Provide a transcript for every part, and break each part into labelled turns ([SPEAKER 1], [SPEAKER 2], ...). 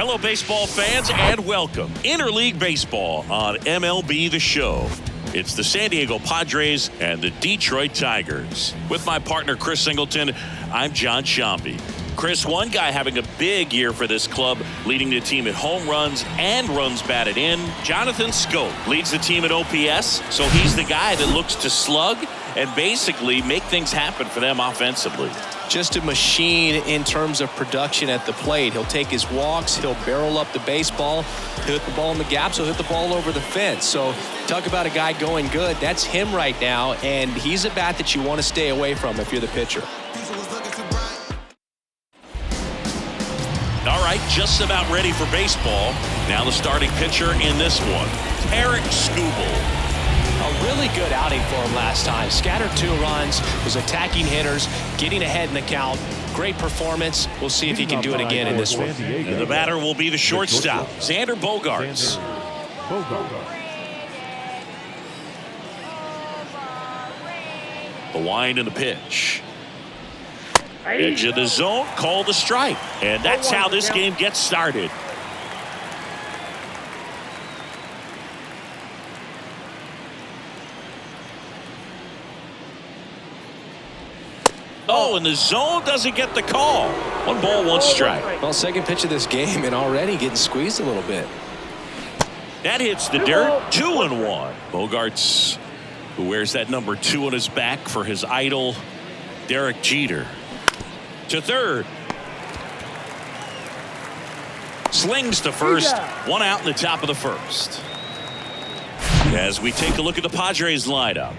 [SPEAKER 1] Hello, baseball fans, and welcome. Interleague Baseball on MLB The Show. It's the San Diego Padres and the Detroit Tigers. With my partner, Chris Singleton, I'm John Sciambi. Chris, one guy having a big year for this club, leading the team at home runs and runs batted in. Jonathan Schoop leads the team at OPS, so he's the guy that looks to slug and basically make things happen for them offensively.
[SPEAKER 2] Just a machine in terms of production at the plate. He'll take his walks, he'll barrel up the baseball, he'll hit the ball in the gaps, he'll hit the ball over the fence. So talk about a guy going good. That's him right now, and he's a bat that you want to stay away from if you're the pitcher.
[SPEAKER 1] All right, just about ready for baseball. Now the starting pitcher in this one, Tarik Skubal.
[SPEAKER 2] A really good outing for him last time. Scattered 2 runs, was attacking hitters, getting ahead in the count. Great performance. We'll see if he can do it again in this one.
[SPEAKER 1] And the batter will be the shortstop, Xander Bogaerts. The wind and the pitch. Edge of the zone, call the strike. And that's how this game gets started. Oh, and the zone doesn't get the call. 1 ball, 1 strike.
[SPEAKER 2] Well, second pitch of this game and already getting squeezed a little bit.
[SPEAKER 1] That hits the dirt. 2-1. Bogaerts, who wears that number 2 on his back for his idol, Derek Jeter. To third. Slings to first. 1 out in the top of the first. As we take a look at the Padres lineup.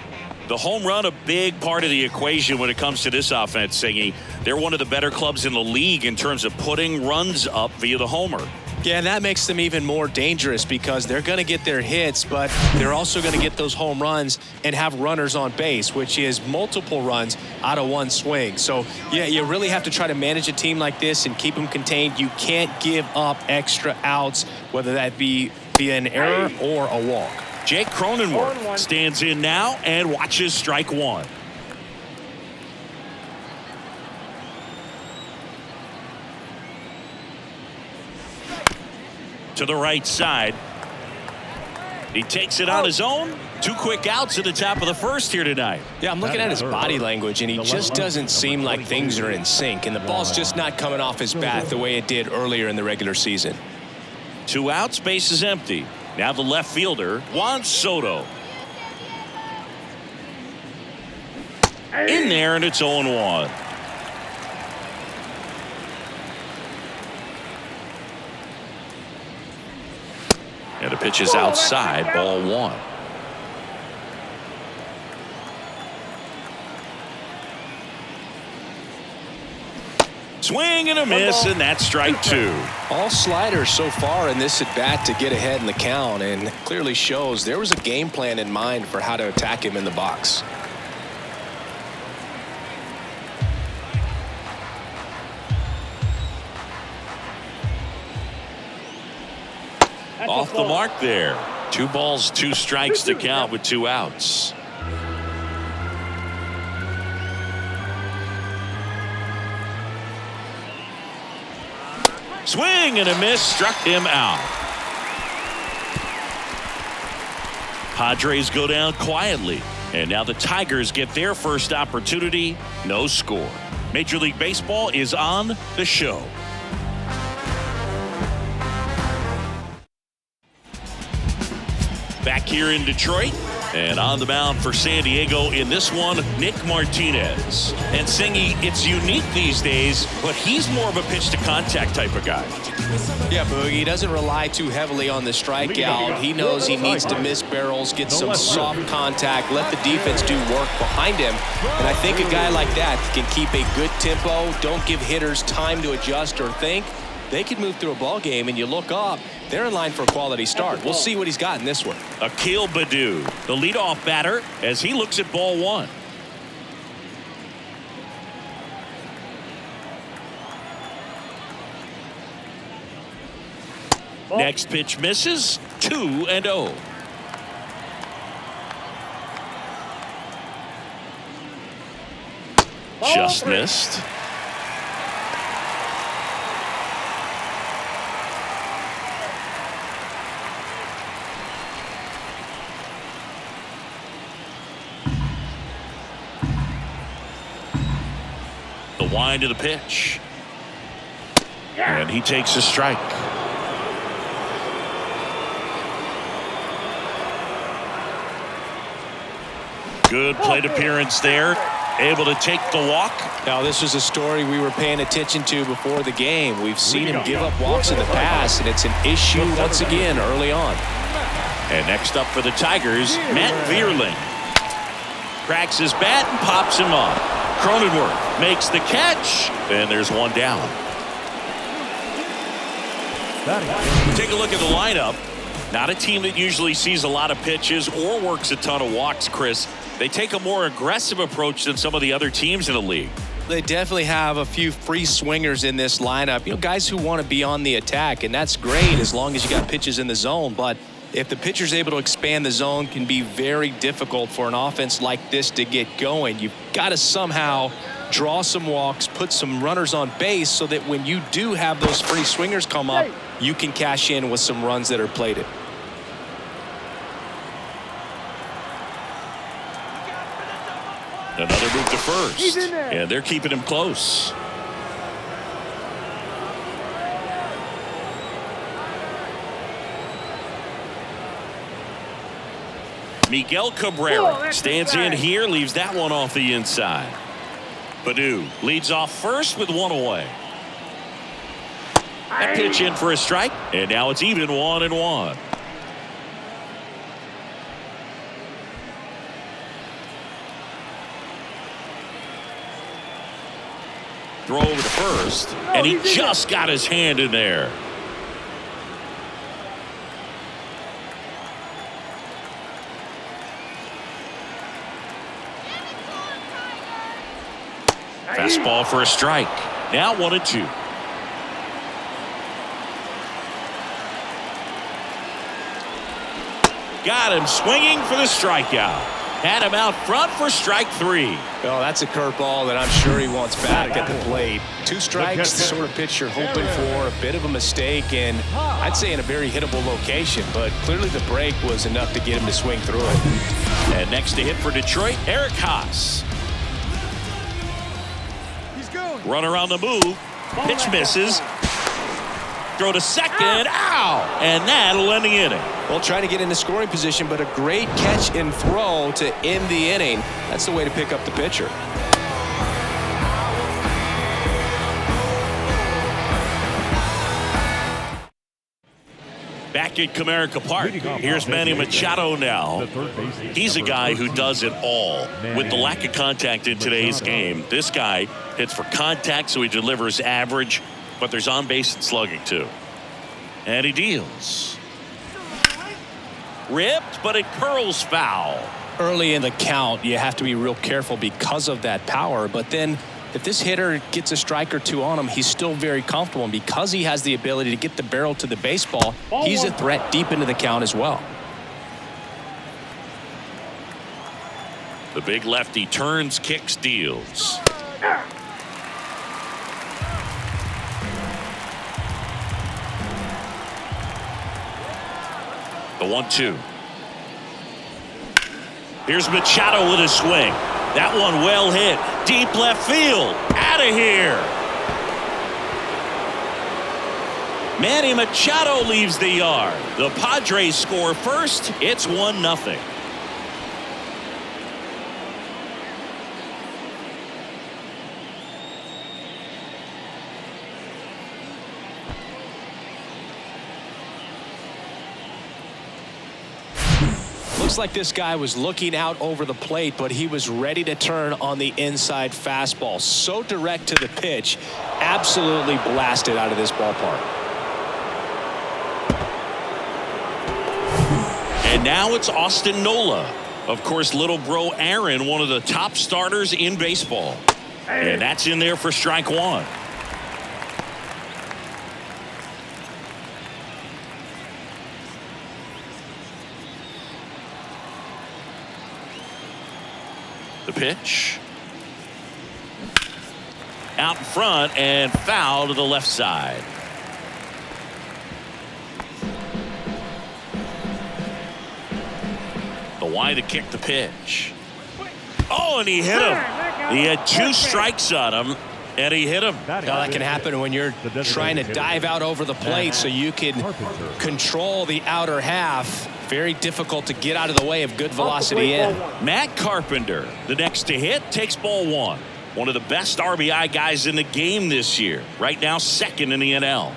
[SPEAKER 1] The home run, a big part of the equation when it comes to this offense, Singy. They're one of the better clubs in the league in terms of putting runs up via the homer.
[SPEAKER 2] Yeah, and that makes them even more dangerous because they're going to get their hits, but they're also going to get those home runs and have runners on base, which is multiple runs out of 1 swing. So, yeah, you really have to try to manage a team like this and keep them contained. You can't give up extra outs, whether that be via an error or a walk.
[SPEAKER 1] Jake Cronenworth stands in now and watches strike 1. To the right side. He takes it on his own. 2 quick outs at the top of the first here tonight.
[SPEAKER 2] Yeah, I'm looking at his body language, and he just doesn't seem like things are in sync, and the ball's just not coming off his bat the way it did earlier in the regular season.
[SPEAKER 1] 2 outs, base is empty. Now the left fielder, Juan Soto. In there, and it's 0-1. And the pitch is outside, ball 1. Swing and a miss, and that's strike 2.
[SPEAKER 2] All sliders so far in this at-bat to get ahead in the count, and clearly shows there was a game plan in mind for how to attack him in the box.
[SPEAKER 1] Off the mark there. 2 balls, 2 strikes to count with 2 outs. Swing and a miss, struck him out. Padres go down quietly, and now the Tigers get their first opportunity. No score. Major League Baseball is on the show. Back here in Detroit, and on the mound for San Diego in this one, Nick Martinez. And Singy, it's unique these days, but he's more of a pitch-to-contact type of guy.
[SPEAKER 2] Yeah, Boogie doesn't rely too heavily on the strikeout. He knows he needs to miss barrels, get some soft contact, let the defense do work behind him. And I think a guy like that can keep a good tempo, don't give hitters time to adjust or think. They can move through a ball game, and you look up, they're in line for a quality start. We'll see what he's got in this one.
[SPEAKER 1] Akil Baddoo, the leadoff batter, as he looks at ball 1. Next pitch misses. 2-0. Just missed. The wind of the pitch. And he takes a strike. Good plate appearance there. Able to take the walk.
[SPEAKER 2] Now, this was a story we were paying attention to before the game. We've seen him give up walks in the past, and it's an issue once again early on.
[SPEAKER 1] And next up for the Tigers, Matt Vierling. Cracks his bat and pops him off. Cronenworth makes the catch, and there's one down. Take a look at the lineup. Not a team that usually sees a lot of pitches or works a ton of walks, Chris. They take a more aggressive approach than some of the other teams in the league.
[SPEAKER 2] They definitely have a few free swingers in this lineup. You know, guys who want to be on the attack, and that's great as long as you got pitches in the zone. But if the pitcher's able to expand the zone, can be very difficult for an offense like this to get going. You've got to somehow draw some walks, put some runners on base so that when you do have those free swingers come up, you can cash in with some runs that are plated.
[SPEAKER 1] Another move to first, and they're keeping him close. Miguel Cabrera stands in here, leaves that one off the inside. Baddoo leads off first with one away. That pitch in for a strike, and now it's even 1-1. Throw over to first, and he just got his hand in there. Fastball for a strike. Now 1-2. Got him swinging for the strikeout. Had him out front for strike 3.
[SPEAKER 2] Well, that's a curveball that I'm sure he wants back at the plate. 2 strikes, the sort of pitch you're hoping for. A bit of a mistake, and I'd say in a very hittable location. But clearly the break was enough to get him to swing through it.
[SPEAKER 1] And next to hit for Detroit, Eric Haas. Runner on the move. Pitch misses. Throw to second. Ow! And that'll end the inning.
[SPEAKER 2] Well, trying to get into scoring position, but a great catch and throw to end the inning. That's the way to pick up the pitcher.
[SPEAKER 1] Back at Comerica Park, here's Manny Machado now. He's a guy who does it all. With the lack of contact in today's game, this guy hits for contact, so he delivers average, but there's on base and slugging too. And he deals. Ripped, but it curls foul.
[SPEAKER 2] Early in the count, you have to be real careful because of that power, but then if this hitter gets a strike or two on him, he's still very comfortable. And because he has the ability to get the barrel to the baseball, he's a threat deep into the count as well.
[SPEAKER 1] The big lefty turns, kicks, deals. The 1-2. Here's Machado with a swing. That one well hit. Deep left field. Out of here. Manny Machado leaves the yard. The Padres score first. It's 1-0.
[SPEAKER 2] Looks like this guy was looking out over the plate, but he was ready to turn on the inside fastball. So direct to the pitch, absolutely blasted out of this ballpark.
[SPEAKER 1] And now it's Austin Nola. Of course, little bro Aaron, one of the top starters in baseball. And that's in there for strike 1. The pitch. Out in front and foul to the left side. The wide to kick the pitch. Oh, and he hit him. He had 2 strikes on him. And he hit him.
[SPEAKER 2] Now that can happen when you're trying to dive out over the plate so you can control the outer half. Very difficult to get out of the way of good velocity in.
[SPEAKER 1] Matt Carpenter, the next to hit, takes ball one. One of the best RBI guys in the game this year. Right now, second in the NL.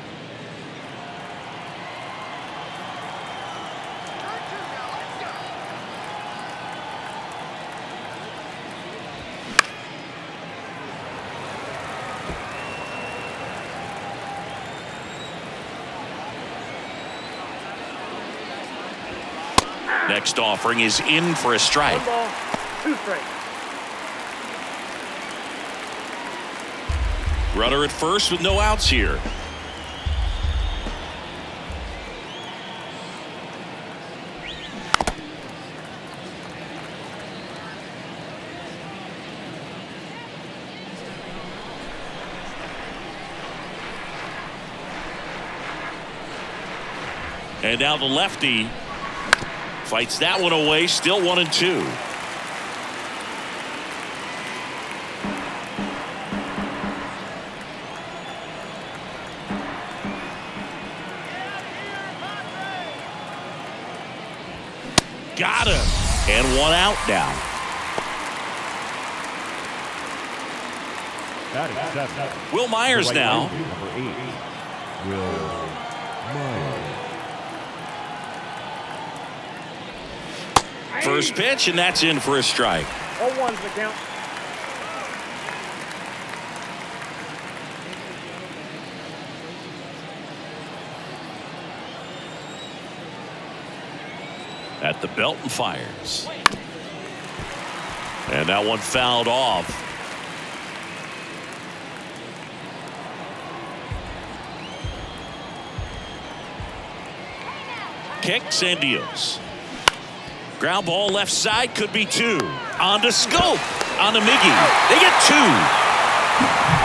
[SPEAKER 1] Next offering is in for a strike.
[SPEAKER 3] 1 ball, 2 strikes.
[SPEAKER 1] Runner at first with no outs here. And now the lefty fights that one away. Still 1-2. Got him. And 1 out now. Will Myers now. First pitch, and that's in for a strike.
[SPEAKER 3] 0-1's the count.
[SPEAKER 1] At the belt and fires. And that one fouled off. Kicks and deals. Ground ball left side, could be 2. On to Scope. On to Miggy. They get 2.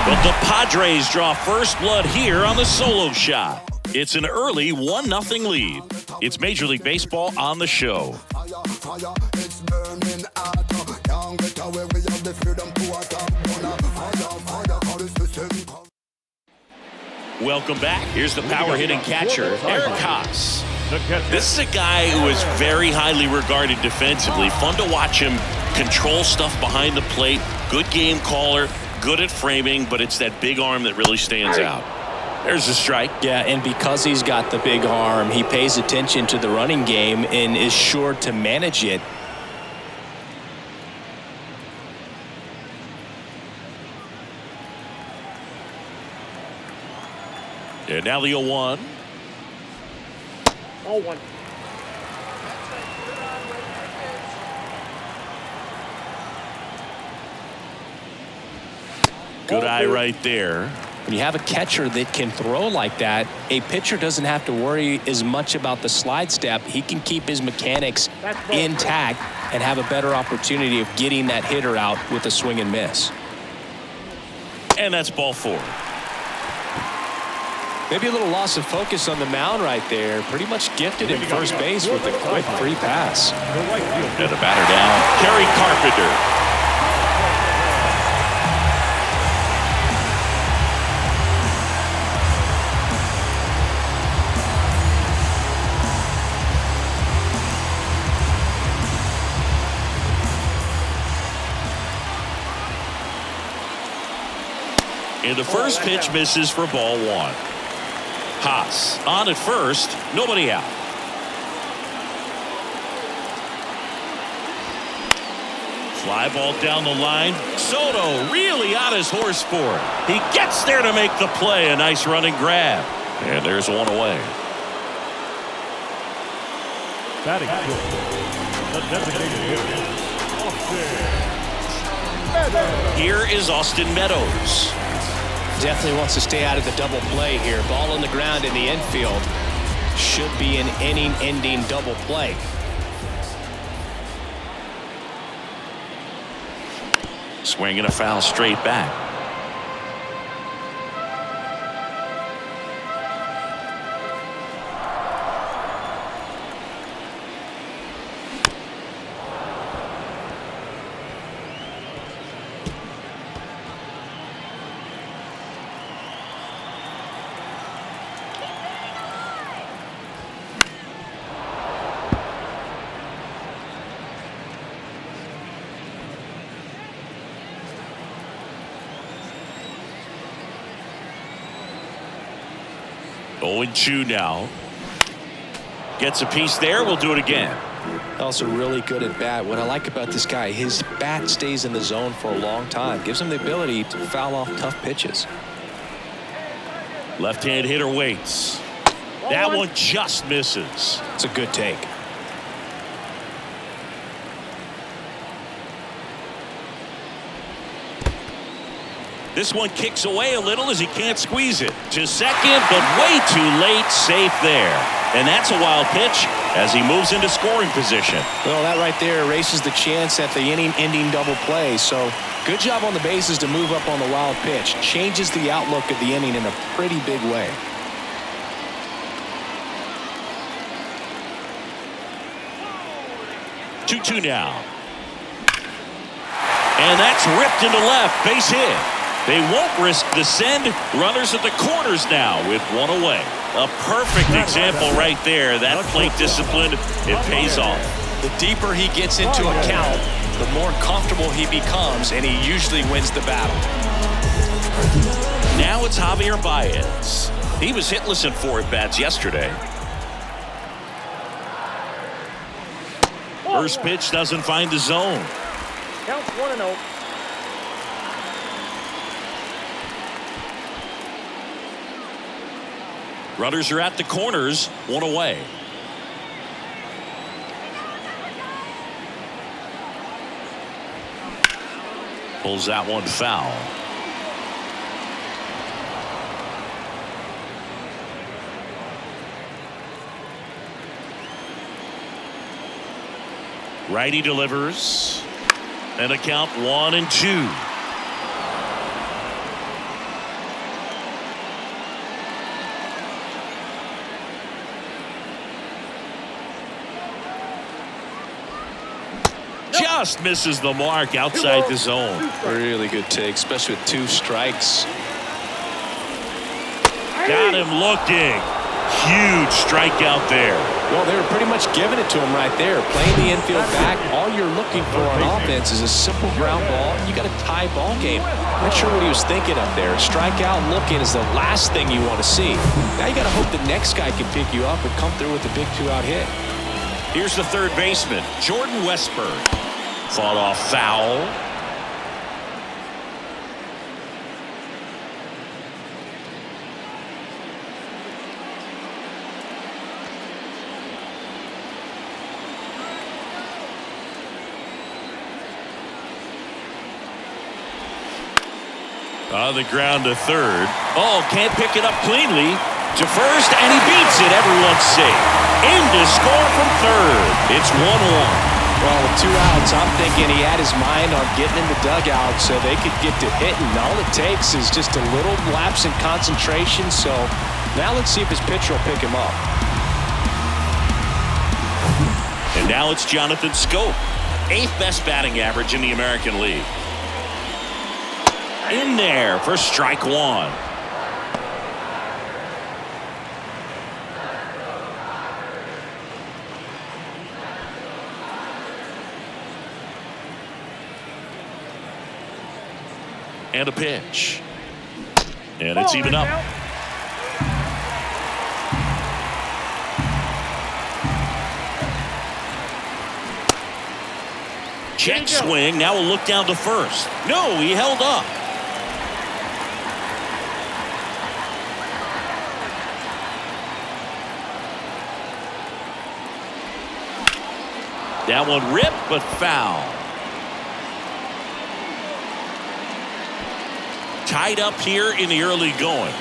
[SPEAKER 1] But the Padres draw first blood here on the solo shot. It's an early 1-0 lead. It's Major League Baseball on the show. Welcome back. Here's the power hitting catcher, Eric Haas. This is a guy who is very highly regarded defensively. Fun to watch him control stuff behind the plate. Good game caller, good at framing, but it's that big arm that really stands out. There's a strike.
[SPEAKER 2] Yeah, and because he's got the big arm, he pays attention to the running game and is sure to manage it.
[SPEAKER 1] And now the 0-1.
[SPEAKER 3] 0-1.
[SPEAKER 1] Good eye right there.
[SPEAKER 2] When you have a catcher that can throw like that, a pitcher doesn't have to worry as much about the slide step. He can keep his mechanics intact and have a better opportunity of getting that hitter out with a swing and miss.
[SPEAKER 1] And that's ball 4.
[SPEAKER 2] Maybe a little loss of focus on the mound right there. Pretty much gifted at first base with a quick free pass.
[SPEAKER 1] And the batter down, Kerry Carpenter. And the first pitch misses for ball 1. Haas on at first, nobody out. Fly ball down the line. Soto really on his horse for it. He gets there to make the play. A nice running grab. And there's one away.
[SPEAKER 4] Batting the designated hitter.
[SPEAKER 1] Here is Austin Meadows.
[SPEAKER 2] Definitely wants to stay out of the double play here. Ball on the ground in the infield. Should be an inning-ending double play.
[SPEAKER 1] Swinging a foul straight back. 0-2 now. Gets a piece there. We'll do it again.
[SPEAKER 2] Also really good at bat. What I like about this guy, his bat stays in the zone for a long time. Gives him the ability to foul off tough pitches.
[SPEAKER 1] Left-hand hitter waits. That one just misses.
[SPEAKER 2] It's a good take.
[SPEAKER 1] This one kicks away a little as he can't squeeze it. To second, but way too late. Safe there. And that's a wild pitch as he moves into scoring position.
[SPEAKER 2] Well, that right there erases the chance at the inning-ending double play. So good job on the bases to move up on the wild pitch. Changes the outlook of the inning in a pretty big way.
[SPEAKER 1] Two now. And that's ripped into left. Base hit. They won't risk the send. Runners at the corners now with one away. A perfect example right there. That plate discipline, it pays off.
[SPEAKER 2] The deeper he gets into a count, the more comfortable he becomes, and he usually wins the battle.
[SPEAKER 1] Now it's Javier Baez. He was hitless in 4 at-bats yesterday. First pitch doesn't find the zone.
[SPEAKER 3] Counts 1-0.
[SPEAKER 1] Runners are at the corners, one away. Pulls that one foul. Righty delivers. And a count 1-2. Just misses the mark outside the zone.
[SPEAKER 2] Really good take, especially with 2 strikes.
[SPEAKER 1] Got him looking. Huge strikeout there.
[SPEAKER 2] Well, they were pretty much giving it to him right there. Playing the infield back, all you're looking for on offense is a simple ground ball. You got a tie ball game. Not sure what he was thinking up there. Strikeout looking is the last thing you want to see. Now you got to hope the next guy can pick you up and come through with a big 2-out hit.
[SPEAKER 1] Here's the third baseman, Jordan Westburg. Fought off foul. On the ground to third. Oh, can't pick it up cleanly. To first, and he beats it. Everyone's safe. In to score from third. It's 1-1.
[SPEAKER 2] Well, with 2 outs, I'm thinking he had his mind on getting in the dugout so they could get to hitting. All it takes is just a little lapse in concentration. So now let's see if his pitcher will pick him up.
[SPEAKER 1] And now it's Jonathan Scope. 8th best batting average in the American League. In there for strike 1. And a pitch. And it's even up. Check swing. Now we'll look down to first. No, he held up. That one ripped, but foul. Tied up here in the early going.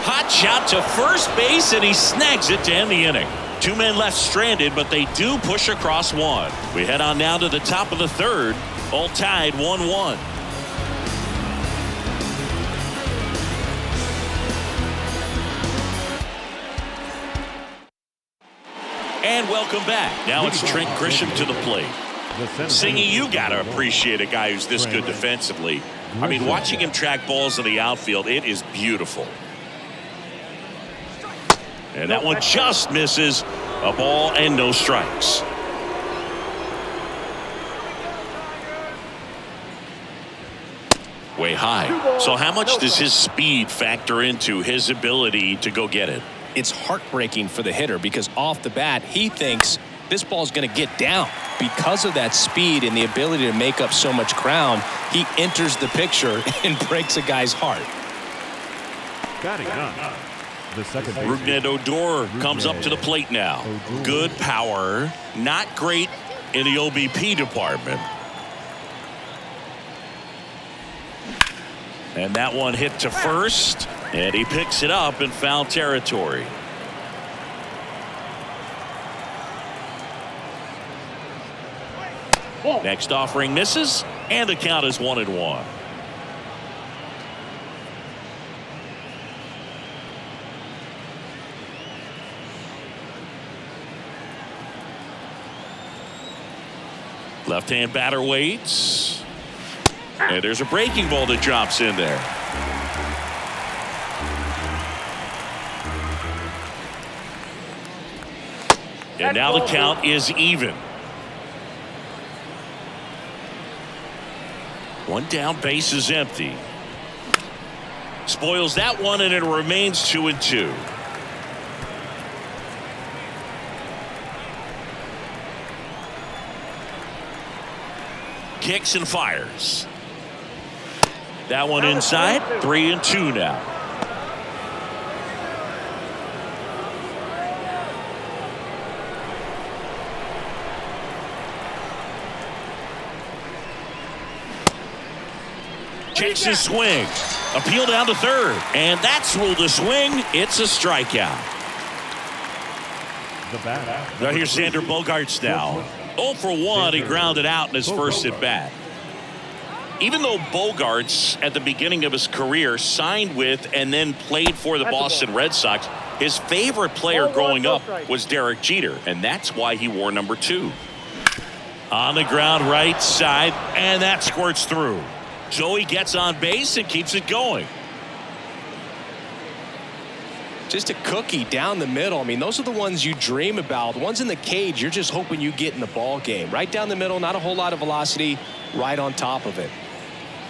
[SPEAKER 1] Hot shot to first base, and he snags it to end the inning. 2 men left stranded, but they do push across 1. We head on now to the top of the third. All tied 1-1. And welcome back. Now it's Trent Grisham to the plate. Singy, you got to appreciate a guy who's this good defensively. I mean, watching him track balls in the outfield, it is beautiful. And that one just misses. A ball and no strikes. way high. So how much does his speed factor into his ability to go get it?
[SPEAKER 2] It's heartbreaking for the hitter because off the bat, he thinks this ball's going to get down. Because of that speed and the ability to make up so much ground, he enters the picture and breaks a guy's heart.
[SPEAKER 4] Batting none. The second
[SPEAKER 1] Rougned Odor comes up to the plate now. Good power, not great in the OBP department. And that one hit to first, and he picks it up in foul territory. Next offering misses, and the count is 1-1. Left-hand batter waits. And there's a breaking ball that drops in there. And now the count is even. One down, base is empty. Spoils that one, and it remains 2-2. Kicks and fires. That one inside. 3-2 now. Takes his swing. Appeal down to third. And that's ruled a swing. It's a strikeout. Now here's Xander Bogaerts now. 0 for 1. He grounded out in his first at bat. Even though Bogaerts at the beginning of his career signed with and then played for the Boston Red Sox, his favorite player growing up was Derek Jeter, and that's why he wore number 2. On the ground right side, and that squirts through. So he gets on base and keeps it going.
[SPEAKER 2] Just a cookie down the middle. I mean, those are the ones you dream about. The ones in the cage, you're just hoping you get in the ball game. Right down the middle, not a whole lot of velocity, right on top of it.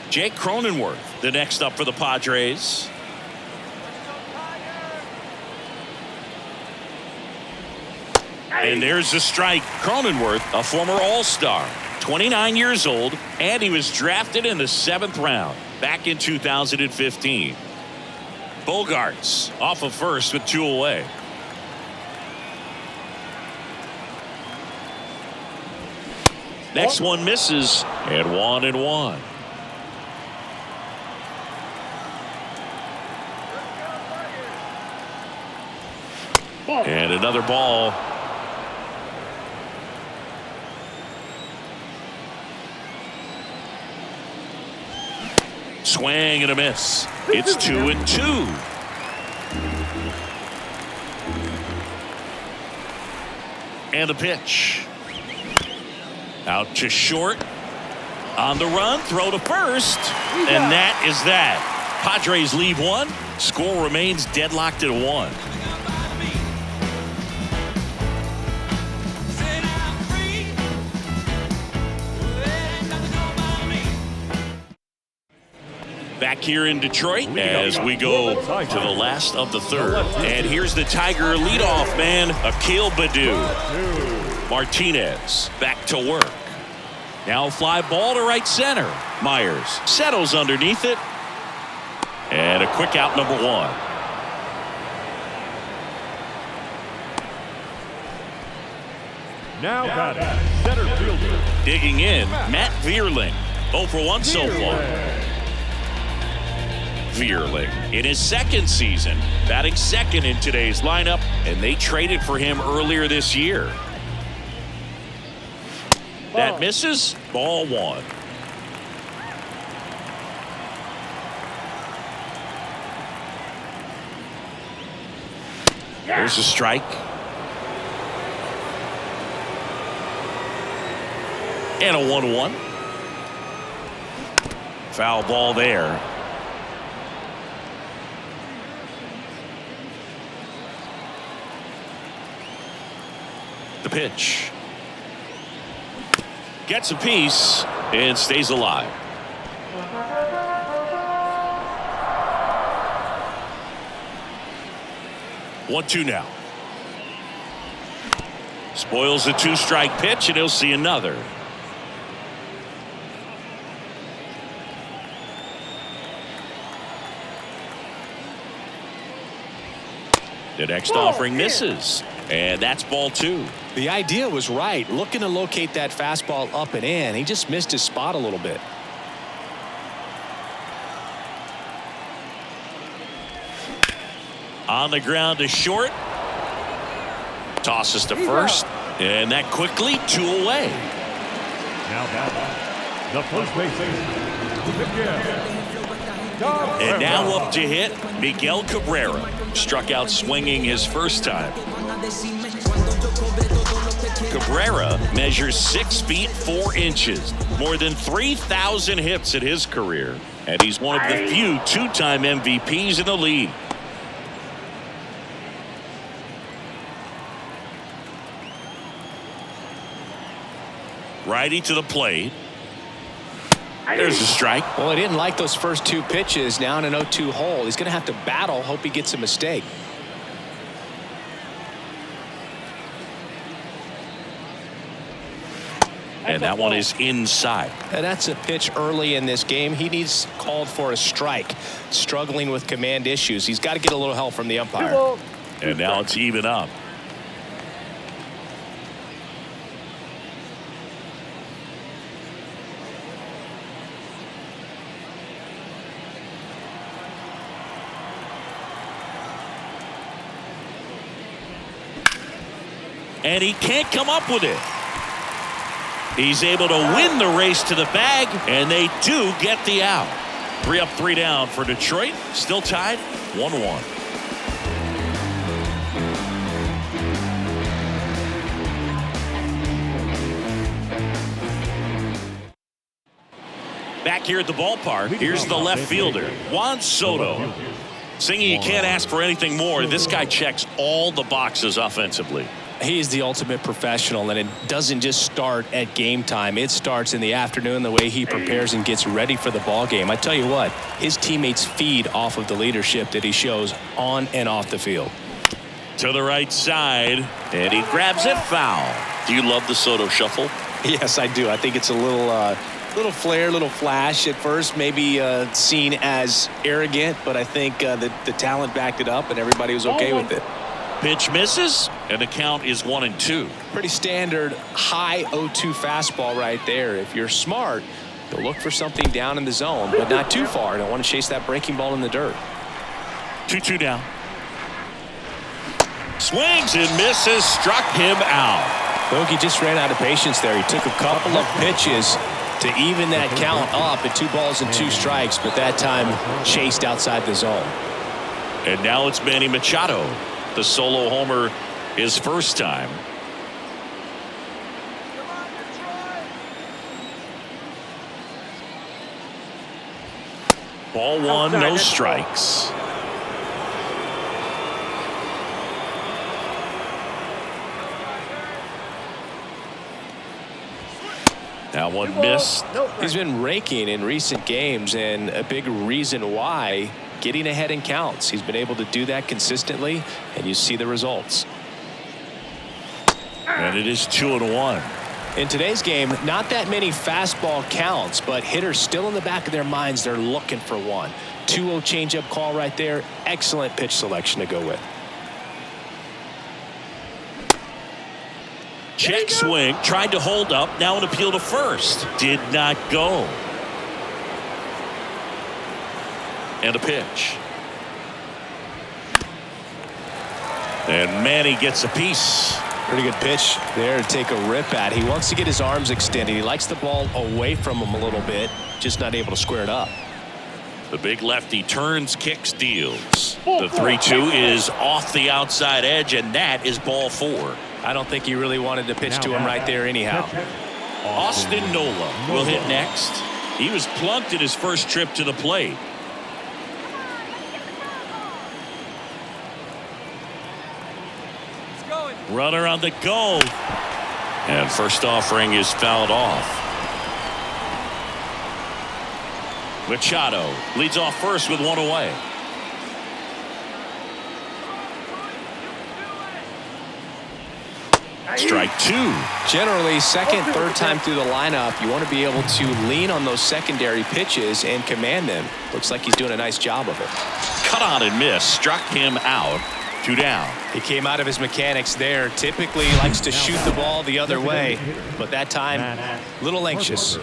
[SPEAKER 1] Jake Cronenworth, the next up for the Padres. And there's the strike. Cronenworth, a former All-Star, 29 years old, and he was drafted in the 7th round back in 2015. Bogaerts off of first with 2 away. Next one misses, and 1-1. And another ball. Swing and a miss. It's 2-2. And a pitch. Out to short. On the run, throw to first. And that is that. Padres leave 1. Score remains deadlocked at 1. Back here in Detroit as we go to the last of the 3rd. And here's the Tiger leadoff man, Akil Baddoo. Martinez back to work. Now a fly ball to right center. Myers settles underneath it. And a quick out, number 1.
[SPEAKER 4] Now got it. Center fielder.
[SPEAKER 1] Digging in, Matt Vierling. 0 for 1 so far. Vierling in his 2nd season, batting 2nd in today's lineup, and they traded for him earlier this year. That misses. Ball 1. There's a strike. And a 1-1. Foul ball there. The pitch. Gets a piece and stays alive. 1-2 now. Spoils the 2-strike pitch, and he'll see another. The next offering misses, and that's ball 2.
[SPEAKER 2] The idea was right, looking to locate that fastball up and in. He just missed his spot a little bit.
[SPEAKER 1] On the ground to short. Tosses to first, and that quickly 2 away.
[SPEAKER 4] Now batting, the first baseman,
[SPEAKER 1] And now up to hit, Miguel Cabrera. Struck out swinging his first time. Cabrera measures 6 feet 4 inches. More than 3,000 hits in his career. And he's one of the few 2-time MVPs in the league. Righty to the plate. There's a strike.
[SPEAKER 2] Well, he didn't like those first 2 pitches. Now in an 0-2 hole. He's going to have to battle. Hope he gets a mistake.
[SPEAKER 1] And that one is inside.
[SPEAKER 2] And that's a pitch early in this game. He needs called for a strike. Struggling with command issues. He's got to get a little help from the umpire.
[SPEAKER 1] And now it's even up. And he can't come up with it. He's able to win the race to the bag, and they do get the out. 3 up, 3 down for Detroit. Still tied, 1-1. Back here at the ballpark, here's the left fielder, Juan Soto. Singing, you can't ask for anything more. This guy checks all the boxes offensively.
[SPEAKER 2] He is the ultimate professional, and it doesn't just start at game time. It starts in the afternoon, the way he prepares and gets ready for the ball game. I tell you what, his teammates feed off of the leadership that he shows on and off the field.
[SPEAKER 1] To the right side, and he grabs it foul. Do you love the Soto shuffle?
[SPEAKER 2] Yes, I do. I think it's a little flair, little flash at first, maybe seen as arrogant, but I think the talent backed it up, and everybody was okay with it.
[SPEAKER 1] Pitch misses, and the count is 1-2.
[SPEAKER 2] Pretty standard high 0-2 fastball right there. If you're smart, you'll look for something down in the zone, but not too far. Don't want to chase that breaking ball in the dirt.
[SPEAKER 1] 2-2 down. Swings and misses, struck him out.
[SPEAKER 2] Bogey just ran out of patience there. He took a couple of pitches to even that count up at 2 balls and 2 strikes, but that time chased outside the zone.
[SPEAKER 1] And now it's Manny Machado. The solo homer his first time. Ball 1, no strikes. That one missed.
[SPEAKER 2] He's been raking in recent games, and a big reason why, getting ahead in counts. He's been able to do that consistently, and you see the results.
[SPEAKER 1] And it is 2-1.
[SPEAKER 2] In today's game, not that many fastball counts, but hitters still in the back of their minds, they're looking for one. 2-0 changeup call right there. Excellent pitch selection to go with.
[SPEAKER 1] Check swing, tried to hold up, now an appeal to first. Did not go. And a pitch. And Manny gets a piece.
[SPEAKER 2] Pretty good pitch there to take a rip at. He wants to get his arms extended. He likes the ball away from him a little bit, just not able to square it up.
[SPEAKER 1] The big lefty turns, kicks, deals. The 3-2 is off the outside edge, and that is ball 4.
[SPEAKER 2] I don't think he really wanted to pitch to him right there anyhow.
[SPEAKER 1] Austin Nola will hit next. He was plunked at his first trip to the plate. Runner on the go. And first offering is fouled off. Machado leads off first with 1 away. strike two.
[SPEAKER 2] Generally, second, third time through the lineup, you want to be able to lean on those secondary pitches and command them. Looks like he's doing a nice job of it.
[SPEAKER 1] Cut on and miss. Struck him out. 2 down.
[SPEAKER 2] He came out of his mechanics there. Typically, he likes to shoot the ball the other way, but that time, a little anxious.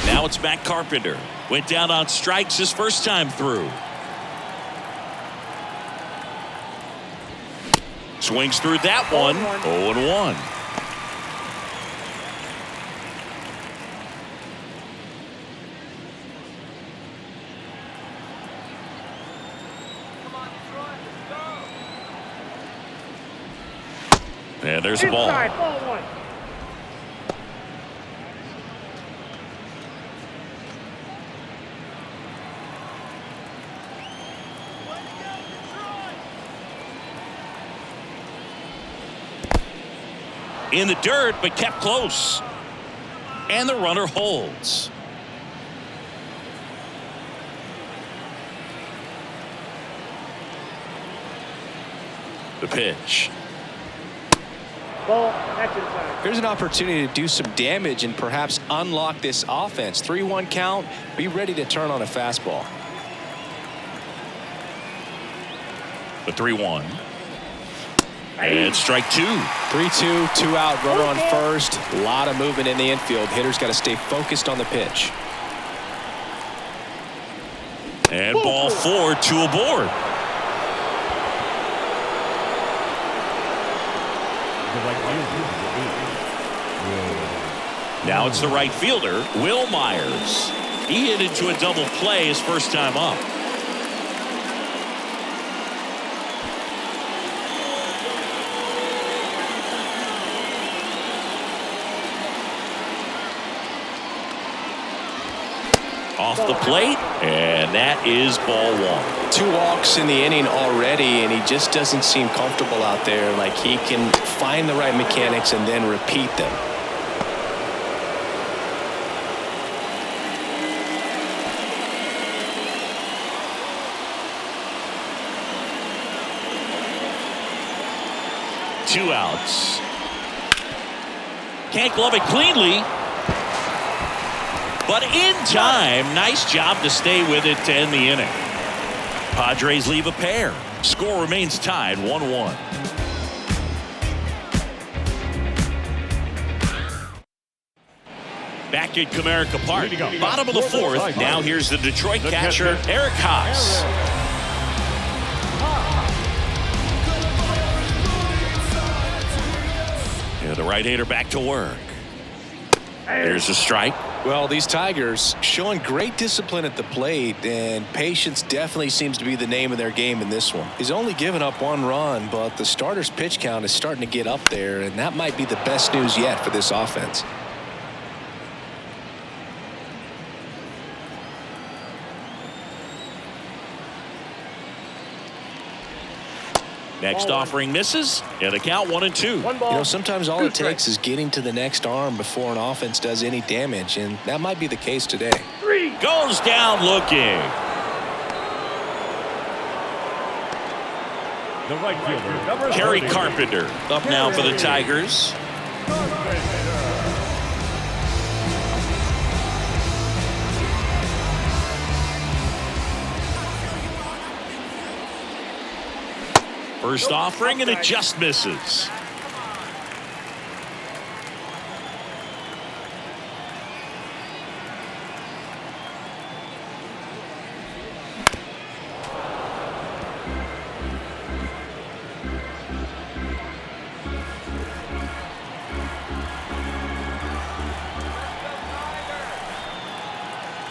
[SPEAKER 1] Now it's Matt Carpenter. Went down on strikes his first time through. Swings through that one. 0-1. And there's the ball. In the dirt, but kept close. And the runner holds. The pitch.
[SPEAKER 3] Ball, that's inside.
[SPEAKER 2] Here's an opportunity to do some damage and perhaps unlock this offense. 3-1 count. Be ready to turn on a fastball.
[SPEAKER 1] The 3-1. And strike two.
[SPEAKER 2] 3-2, 2 out, runner on first. A lot of movement in the infield. Hitter's got to stay focused on the pitch.
[SPEAKER 1] And ball 4, 2 aboard. Now it's the right fielder, Will Myers. He hit into a double play his first time up. Off the plate, and that is ball 1.
[SPEAKER 2] 2 walks in the inning already, and he just doesn't seem comfortable out there. Like he can find the right mechanics and then repeat them.
[SPEAKER 1] Two outs. Can't glove it cleanly. But in time, nice job to stay with it to end the inning. Padres leave a pair. Score remains tied 1-1. Back at Comerica Park, bottom of the 4th. Now here's the Detroit catcher, Eric Haas. Yeah, the right-hander back to work. There's a strike.
[SPEAKER 2] Well, these Tigers showing great discipline at the plate, and patience definitely seems to be the name of their game in this one. He's only given up 1 run, but the starter's pitch count is starting to get up there, and that might be the best news yet for this offense.
[SPEAKER 1] Next offering misses, and the count 1-2.
[SPEAKER 2] You know, sometimes all it takes is getting to the next arm before an offense does any damage, and that might be the case today.
[SPEAKER 1] Goes down looking.
[SPEAKER 4] The right fielder, number
[SPEAKER 1] Kerry
[SPEAKER 4] 30.
[SPEAKER 1] Carpenter up now for the Tigers. First offering, and it just misses.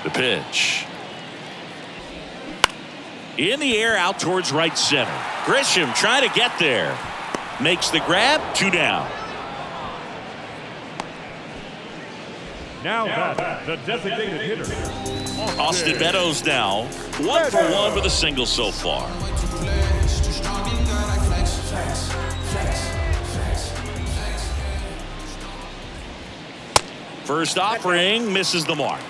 [SPEAKER 1] The pitch. In the air, out towards right center. Grisham trying to get there. Makes the grab, 2 down.
[SPEAKER 4] Now back, the designated hitter,
[SPEAKER 1] Austin Meadows now 1 for 1 with a single so far. First offering misses the mark.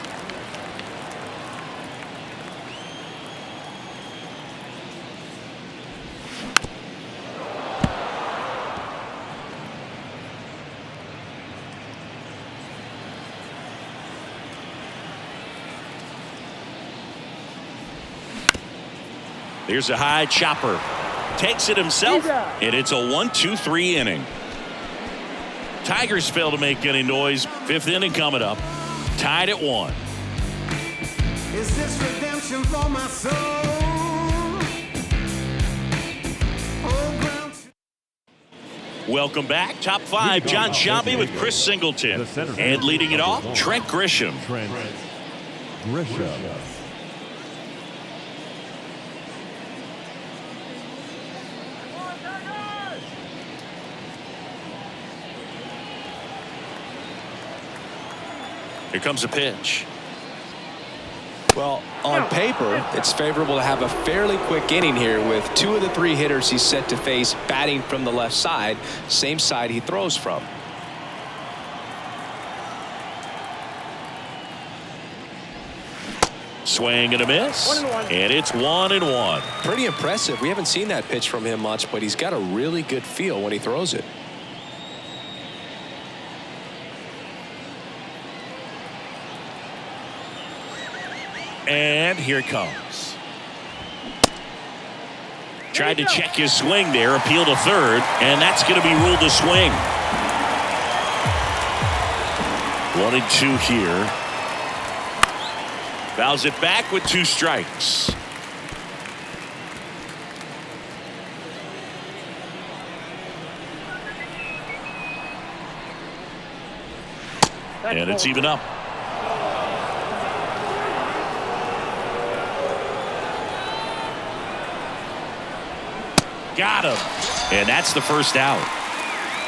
[SPEAKER 1] Here's a high chopper. Takes it himself, and it's a 1-2-3 inning. Tigers fail to make any noise. 5th inning coming up. Tied at 1.
[SPEAKER 5] Is this redemption for my soul?
[SPEAKER 1] Welcome back. Top 5, John Sciambi with Chris Singleton. And leading it off, Trent Grisham. Here comes a pitch.
[SPEAKER 2] Well, on paper, it's favorable to have a fairly quick inning here with 2 of the 3 hitters he's set to face batting from the left side, same side he throws from.
[SPEAKER 1] Swing and a miss. And it's 1-1.
[SPEAKER 2] Pretty impressive. We haven't seen that pitch from him much, but he's got a really good feel when he throws it.
[SPEAKER 1] And here it comes. Tried to check his swing there, appeal to third, and that's going to be ruled a swing. 1-2 here. Fouls it back with 2 strikes. And it's even up. Got him. And that's the first out.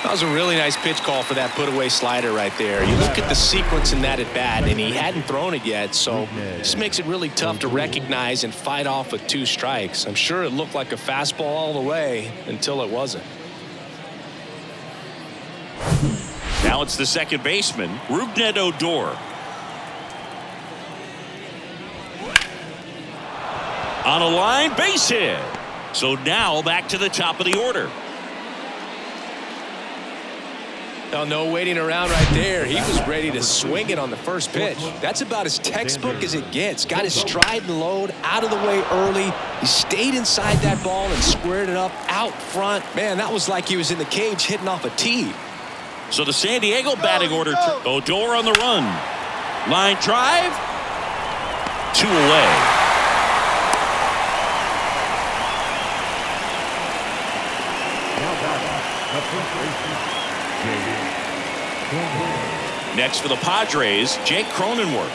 [SPEAKER 2] That was a really nice pitch call for that put-away slider right there. You look at the sequence in that at-bat, and he hadn't thrown it yet, so this makes it really tough to recognize and fight off with 2 strikes. I'm sure it looked like a fastball all the way until it wasn't.
[SPEAKER 1] Now it's the second baseman, Rube Odor. On a line, base hit. So now back to the top of the order.
[SPEAKER 2] Well, no waiting around right there. He was ready to swing it on the first pitch. That's about as textbook as it gets. Got his stride and load out of the way early. He stayed inside that ball and squared it up out front. Man, that was like he was in the cage hitting off a tee.
[SPEAKER 1] So the San Diego batting order. Odor on the run. Line drive. 2 away. Next for the Padres, Jake Cronenworth.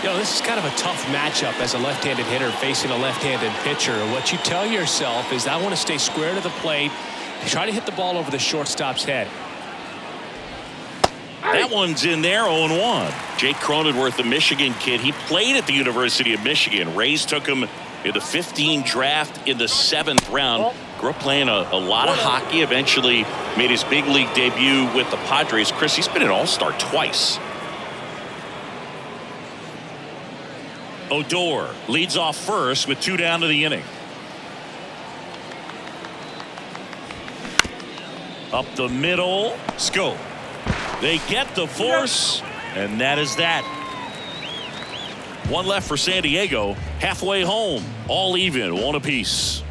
[SPEAKER 2] You know, this is kind of a tough matchup as a left-handed hitter facing a left-handed pitcher. What you tell yourself is, I want to stay square to the plate, try to hit the ball over the shortstop's head.
[SPEAKER 1] That one's in there, 0-1. Jake Cronenworth, the Michigan kid, he played at the University of Michigan. Rays took him in the 15 draft in the 7th round. Grew up playing a lot of hockey. Eventually made his big league debut with the Padres. Chris, he's been an all-star twice. Odor leads off first with 2 down to the inning. Up the middle. Scope. They get the force, and that is that. 1 left for San Diego. Halfway home. All even. 1 apiece.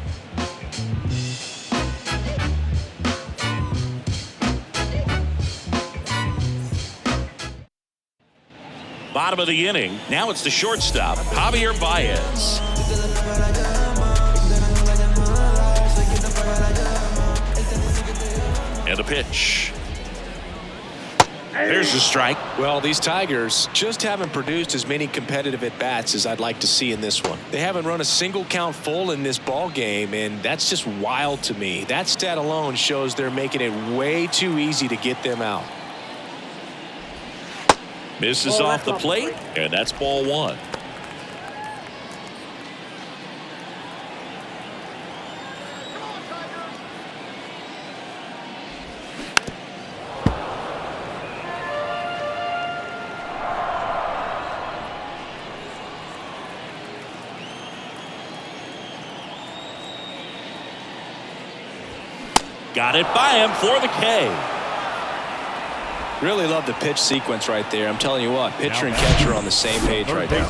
[SPEAKER 1] Bottom of the inning. Now it's the shortstop, Javier Baez. And the pitch. There's the strike.
[SPEAKER 2] Well, these Tigers just haven't produced as many competitive at-bats as I'd like to see in this one. They haven't run a single count full in this ball game, and that's just wild to me. That stat alone shows they're making it way too easy to get them out.
[SPEAKER 1] Misses off the plate, and that's ball 1. Got it by him for the K.
[SPEAKER 2] Really love the pitch sequence right there. I'm telling you what, pitcher and catcher on the same page right now.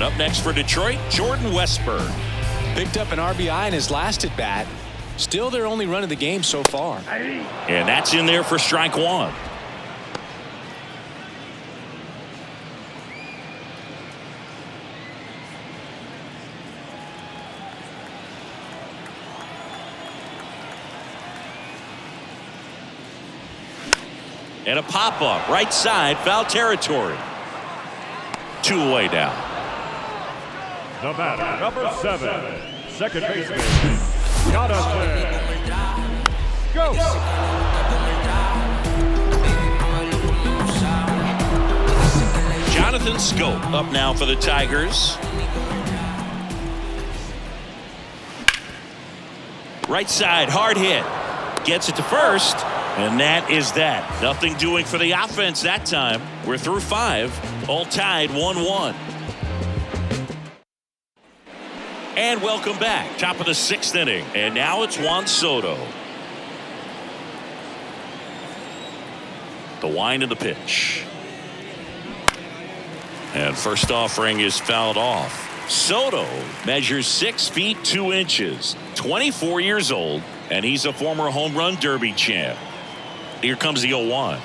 [SPEAKER 1] And up next for Detroit, Jordan Westburg.
[SPEAKER 2] Picked up an RBI in his last at bat. Still their only run of the game so far.
[SPEAKER 1] And that's in there for strike one. And a pop-up, right side, foul territory. 2 away now.
[SPEAKER 4] The batter, number 7, second baseman, Jonathan. Go!
[SPEAKER 1] Jonathan Scope up now for the Tigers. Right side, hard hit. Gets it to first. And that is that. Nothing doing for the offense that time. We're through 5, all tied 1-1. And welcome back. Top of the 6th inning. And now it's Juan Soto. The wind of the pitch. And first offering is fouled off. Soto measures 6 feet 2 inches, 24 years old, and he's a former home run derby champ. Here comes the 0-1.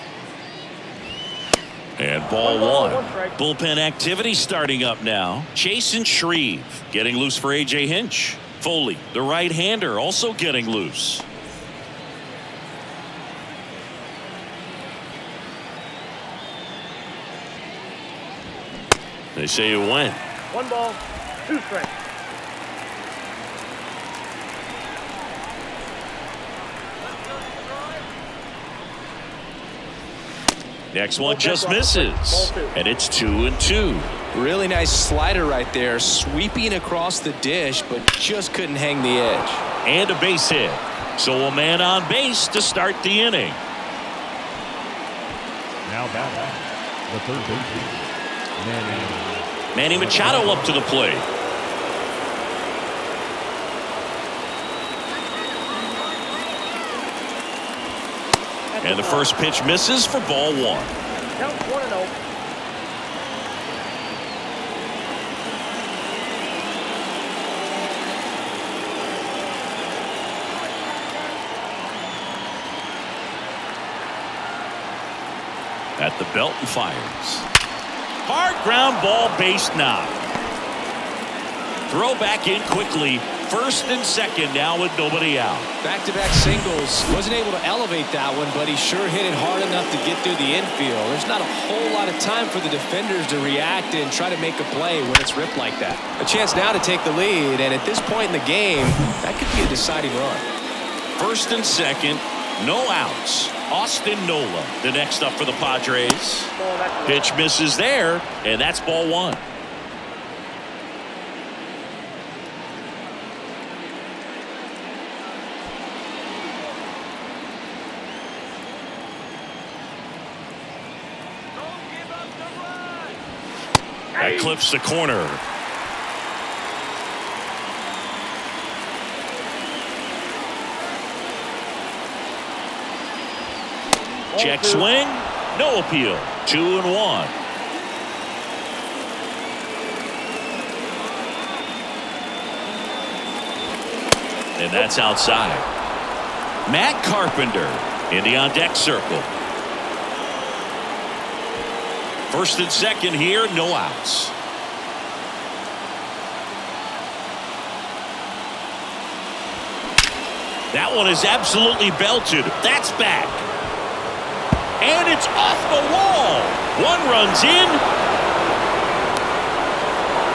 [SPEAKER 1] And ball 1. Bullpen activity starting up now. Chase and Shreve getting loose for A.J. Hinch. Foley, the right-hander, also getting loose. They say it went.
[SPEAKER 3] 1 ball, 2 strikes.
[SPEAKER 1] Next one just misses. And it's 2-2.
[SPEAKER 2] Really nice slider right there, sweeping across the dish, but just couldn't hang the edge.
[SPEAKER 1] And a base hit. So a man on base to start the inning.
[SPEAKER 4] Now batting, the third baseman,
[SPEAKER 1] Manny Machado up to the plate. And the first pitch misses for ball 1.
[SPEAKER 3] Count 1-0.
[SPEAKER 1] At the belt and fires. Hard ground ball, base knock. Throw back in quickly. First and second now with nobody out.
[SPEAKER 2] Back-to-back singles. Wasn't able to elevate that one, but he sure hit it hard enough to get through the infield. There's not a whole lot of time for the defenders to react and try to make a play when it's ripped like that. A chance now to take the lead, and at this point in the game, that could be a deciding run.
[SPEAKER 1] First and second, no outs. Austin Nola, the next up for the Padres. Pitch misses there, and that's ball 1. That clips the corner. Check swing, no appeal. 2-1. And that's outside. Matt Carpenter in the on-deck circle. First and second here, no outs. That one is absolutely belted. That's back. And it's off the wall. 1 run's in.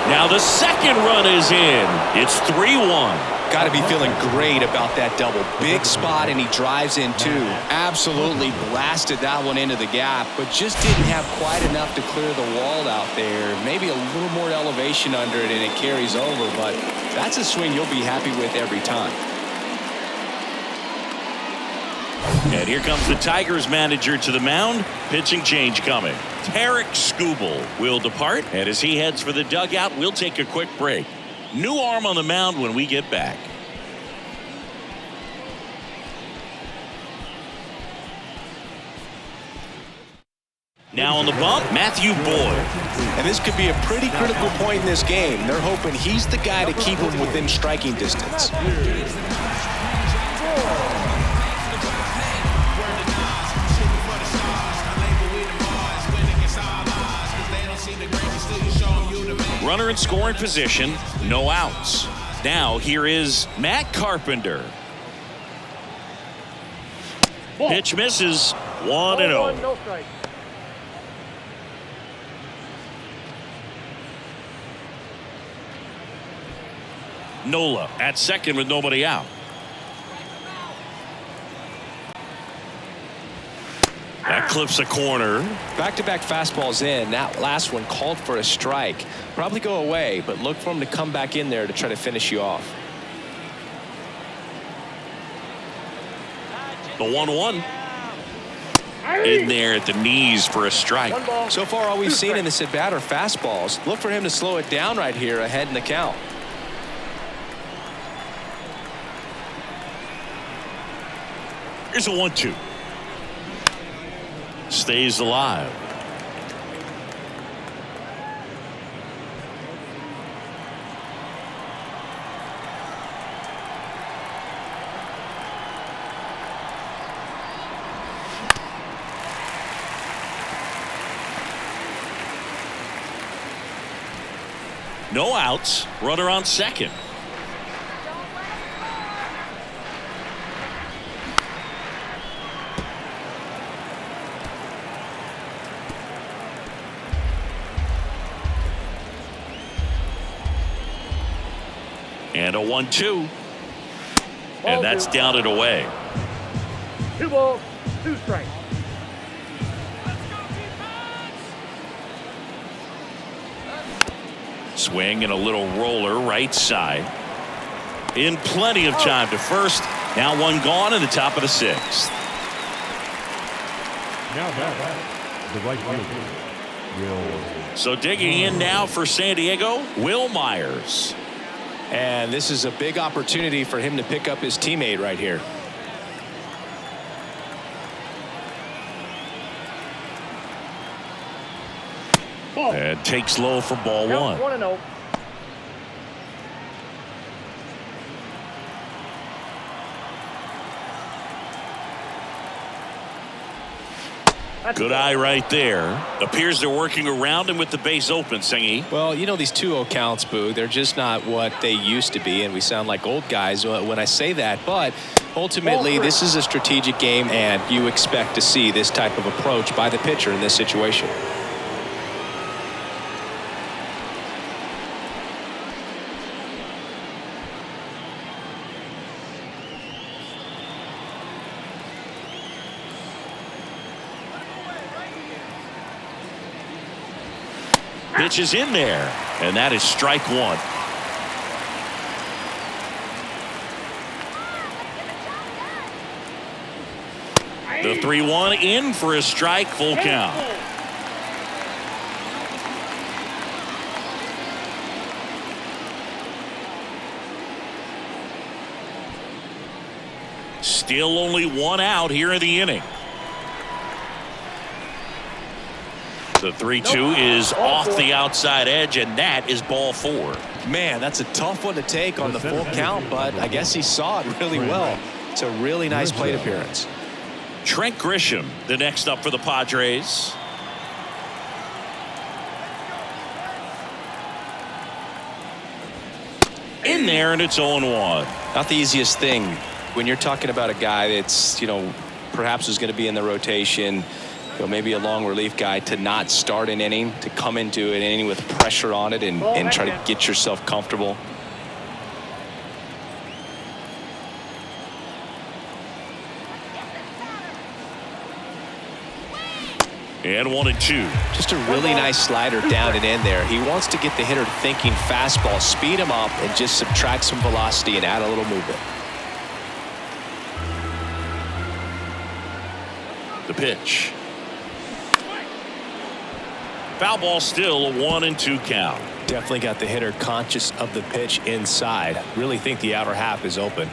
[SPEAKER 1] Now the second run is in. It's 3-1.
[SPEAKER 2] Got to be feeling great about that double. Big spot, and he drives in too. Absolutely blasted that one into the gap, but just didn't have quite enough to clear the wall out there. Maybe a little more elevation under it, and it carries over, but that's a swing you'll be happy with every time.
[SPEAKER 1] And here comes the Tigers manager to the mound. Pitching change coming. Tarek Skubal will depart, and as he heads for the dugout, we'll take a quick break. New arm on the mound when we get back. Now on the bump, Matthew Boyd.
[SPEAKER 2] And this could be a pretty critical point in this game. They're hoping he's the guy to keep him within striking distance.
[SPEAKER 1] Runner in scoring position, no outs. Now here is Matt Carpenter. Pitch misses, 1-0.
[SPEAKER 3] No strike.
[SPEAKER 1] Nola at second with nobody out. That clips a corner.
[SPEAKER 2] Back-to-back fastballs in. That last one called for a strike. Probably go away, but look for him to come back in there to try to finish you off.
[SPEAKER 1] The 1-1. In there at the knees for a strike.
[SPEAKER 2] So far, all we've seen in this at-bat are fastballs. Look for him to slow it down right here ahead in the count.
[SPEAKER 1] Here's a 1-2. Stays alive. No outs. Runner on second. And a 1-2. And that's down and away.
[SPEAKER 3] 2 balls, 2 strikes.
[SPEAKER 1] Swing and a little roller right side. In plenty of time to first. Now one gone in the top of the 6th.
[SPEAKER 4] Now back, the right fielder, Will.
[SPEAKER 1] So digging in now for San Diego, Will Myers.
[SPEAKER 2] And this is a big opportunity for him to pick up his teammate right here.
[SPEAKER 1] And takes low for ball 1.
[SPEAKER 3] 1-0.
[SPEAKER 1] Good eye right there. Appears they're working around him with the base open, Singy.
[SPEAKER 2] Well, you know, these 2-0 counts, Boo, they're just not what they used to be, and we sound like old guys when I say that. But ultimately, this is a strategic game, and you expect to see this type of approach by the pitcher in this situation.
[SPEAKER 1] Pitch is in there, and that is strike 1. The 3-1 in for a strike, full count. Still only 1 out here in the inning. The 3-2 is off the outside edge, and that is ball 4.
[SPEAKER 2] Man, that's a tough one to take on the full count, but I guess he saw it really well. It's a really nice plate appearance.
[SPEAKER 1] Trent Grisham, the next up for the Padres. In there, and it's 0-1.
[SPEAKER 2] Not the easiest thing when you're talking about a guy that's, perhaps is going to be in the rotation, maybe a long relief guy, to not start an inning, to come into an inning with pressure on it and try to get yourself comfortable.
[SPEAKER 1] And 1-2.
[SPEAKER 2] Just a really nice slider down and in there. He wants to get the hitter thinking fastball, speed him up, and just subtract some velocity and add a little movement.
[SPEAKER 1] The pitch. Foul ball, still a 1-2 count.
[SPEAKER 2] Definitely got the hitter conscious of the pitch inside. Really think the outer half is open.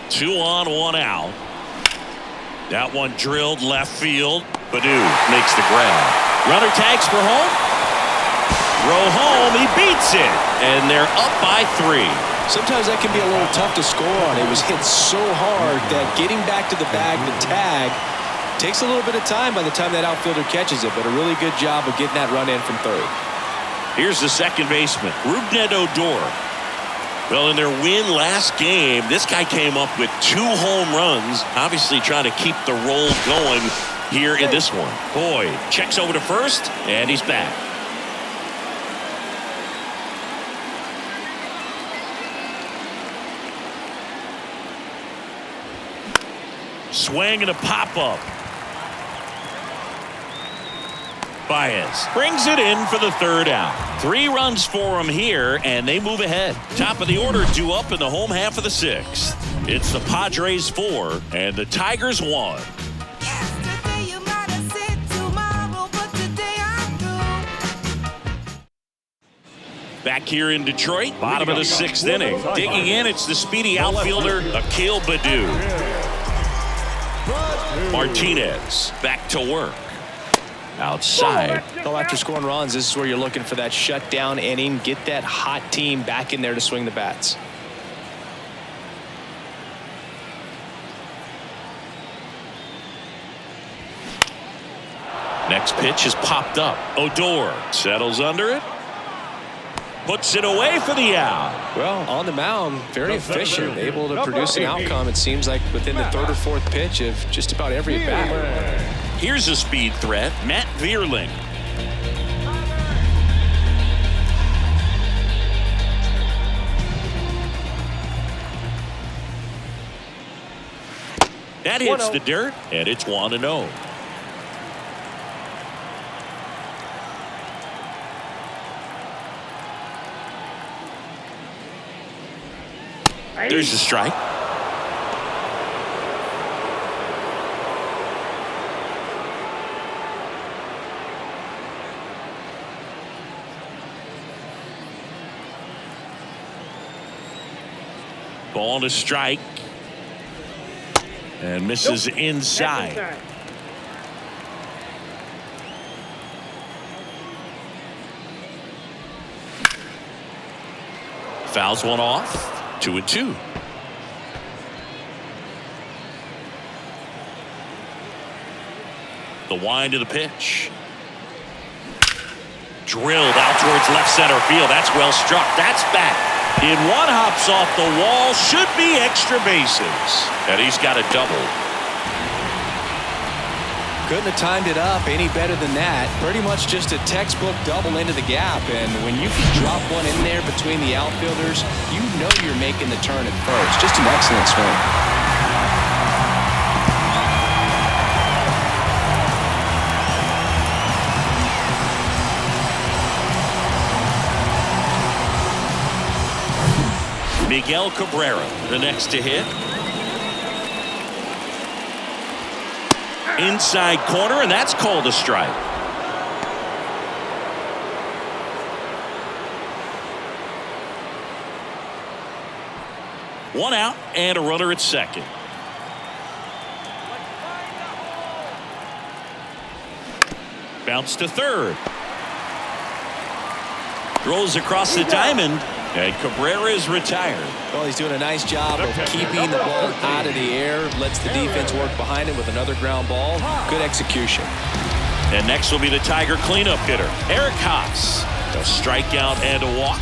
[SPEAKER 1] 2 on, 1 out. That one drilled left field. Badu makes the grab. Runner tags for home. Row home. He beats it. And they're up by 3.
[SPEAKER 2] Sometimes that can be a little tough to score on. It was hit so hard that getting back to the bag, the tag, takes a little bit of time by the time that outfielder catches it. But a really good job of getting that run in from third.
[SPEAKER 1] Here's the second baseman, Rube Foster. Well, in their win last game, this guy came up with 2 home runs, obviously trying to keep the roll going here in this one. Boyd checks over to first, and he's back. Swing and a pop-up. Baez brings it in for the 3rd out. 3 runs for him here, and they move ahead. Top of the order due up in the home half of the 6th. It's the Padres 4 and the Tigers 1. Back here in Detroit, bottom of the 6th inning. Digging in, it's the speedy outfielder, Akil Badu. Martinez back to work. Outside.
[SPEAKER 2] Well, after scoring runs, this is where you're looking for that shutdown inning. Get that hot team back in there to swing the bats.
[SPEAKER 1] Next pitch is popped up. Odor settles under it. Puts it away for the out.
[SPEAKER 2] Well, on the mound, very efficient, able to produce an outcome, it seems like, within the 3rd or 4th pitch of just about every at bat.
[SPEAKER 1] Here's a speed threat, Matt Vierling. That hits the dirt, and it's 1-0. There's the strike. Ball to strike. And misses inside. Fouls one off. 2-2. The wind of the pitch. Drilled out towards left center field. That's well struck. That's back. In one, hops off the wall. Should be extra bases. And he's got a double.
[SPEAKER 2] Couldn't have timed it up any better than that. Pretty much just a textbook double into the gap. And when you can drop one in there between the outfielders, you know you're making the turn at first. Just an excellent swing.
[SPEAKER 1] Miguel Cabrera, the next to hit. Inside corner, and that's called a strike. One out and a runner at second. Bounce to third. Throws across the diamond. And Cabrera is retired.
[SPEAKER 2] Well, he's doing a nice job of keeping the ball out of the air. Lets the defense work behind him with another ground ball. Good execution.
[SPEAKER 1] And next will be the Tiger cleanup hitter, Eric Haas. A strikeout and a walk.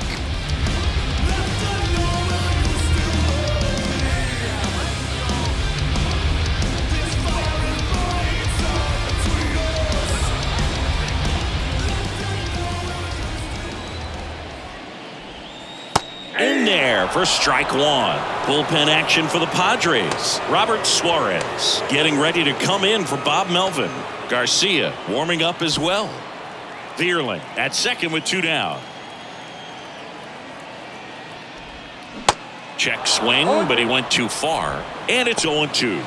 [SPEAKER 1] In there for strike one. Bullpen action for the Padres. Robert Suarez getting ready to come in for Bob Melvin. Garcia warming up as well. Vierling at second with 2 down. Check swing, but he went too far. And it's 0-2.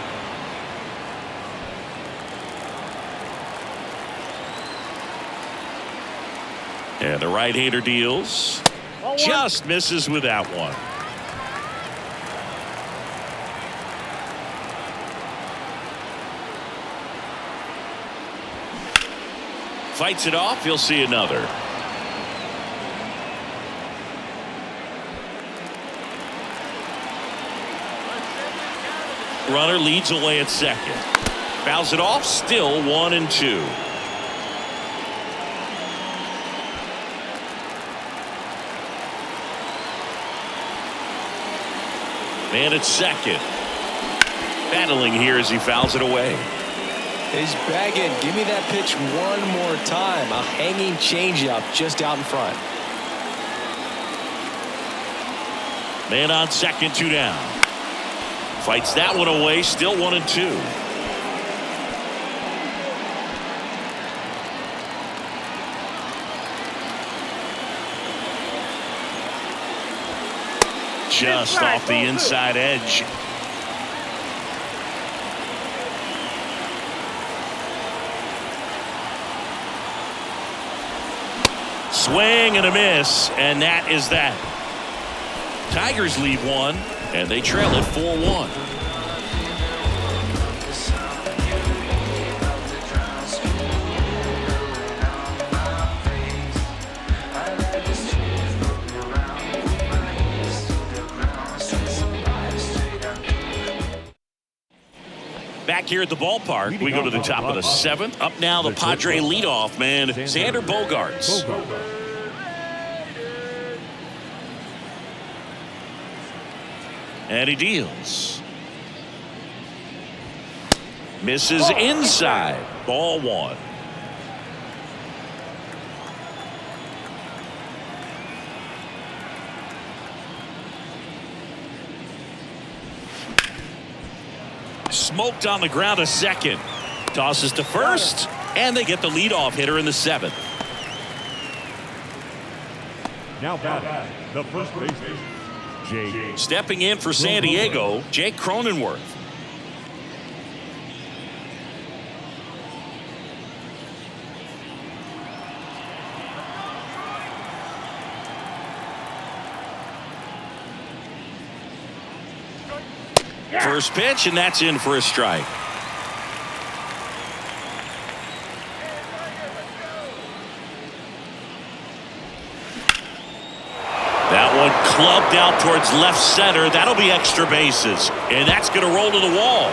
[SPEAKER 1] And the right-hander deals. Just misses with that one. Fights it off. He'll see another. Runner leads away at second. Fouls it off. Still 1-2. Man at second. Battling here as he fouls it away.
[SPEAKER 2] He's begging, give me that pitch one more time. A hanging changeup just out in front.
[SPEAKER 1] Man on second, 2 down. Fights that one away, still 1-2. Just off the inside edge. Swing and a miss, and that is that. Tigers lead 1, and they trail it 4-1. Back here at the ballpark, we go to the top of the 7th. Up now, the Padre leadoff man, Xander Bogaerts. And he deals. Misses inside. Ball 1. Smoked on the ground a second. Tosses to first, and they get the leadoff hitter in the 7th.
[SPEAKER 4] Now batting, the first baseman, Jake.
[SPEAKER 1] Stepping in for San Diego, Jake Cronenworth. First pitch, and that's in for a strike. That one clubbed out towards left center. That'll be extra bases, and that's going to roll to the wall.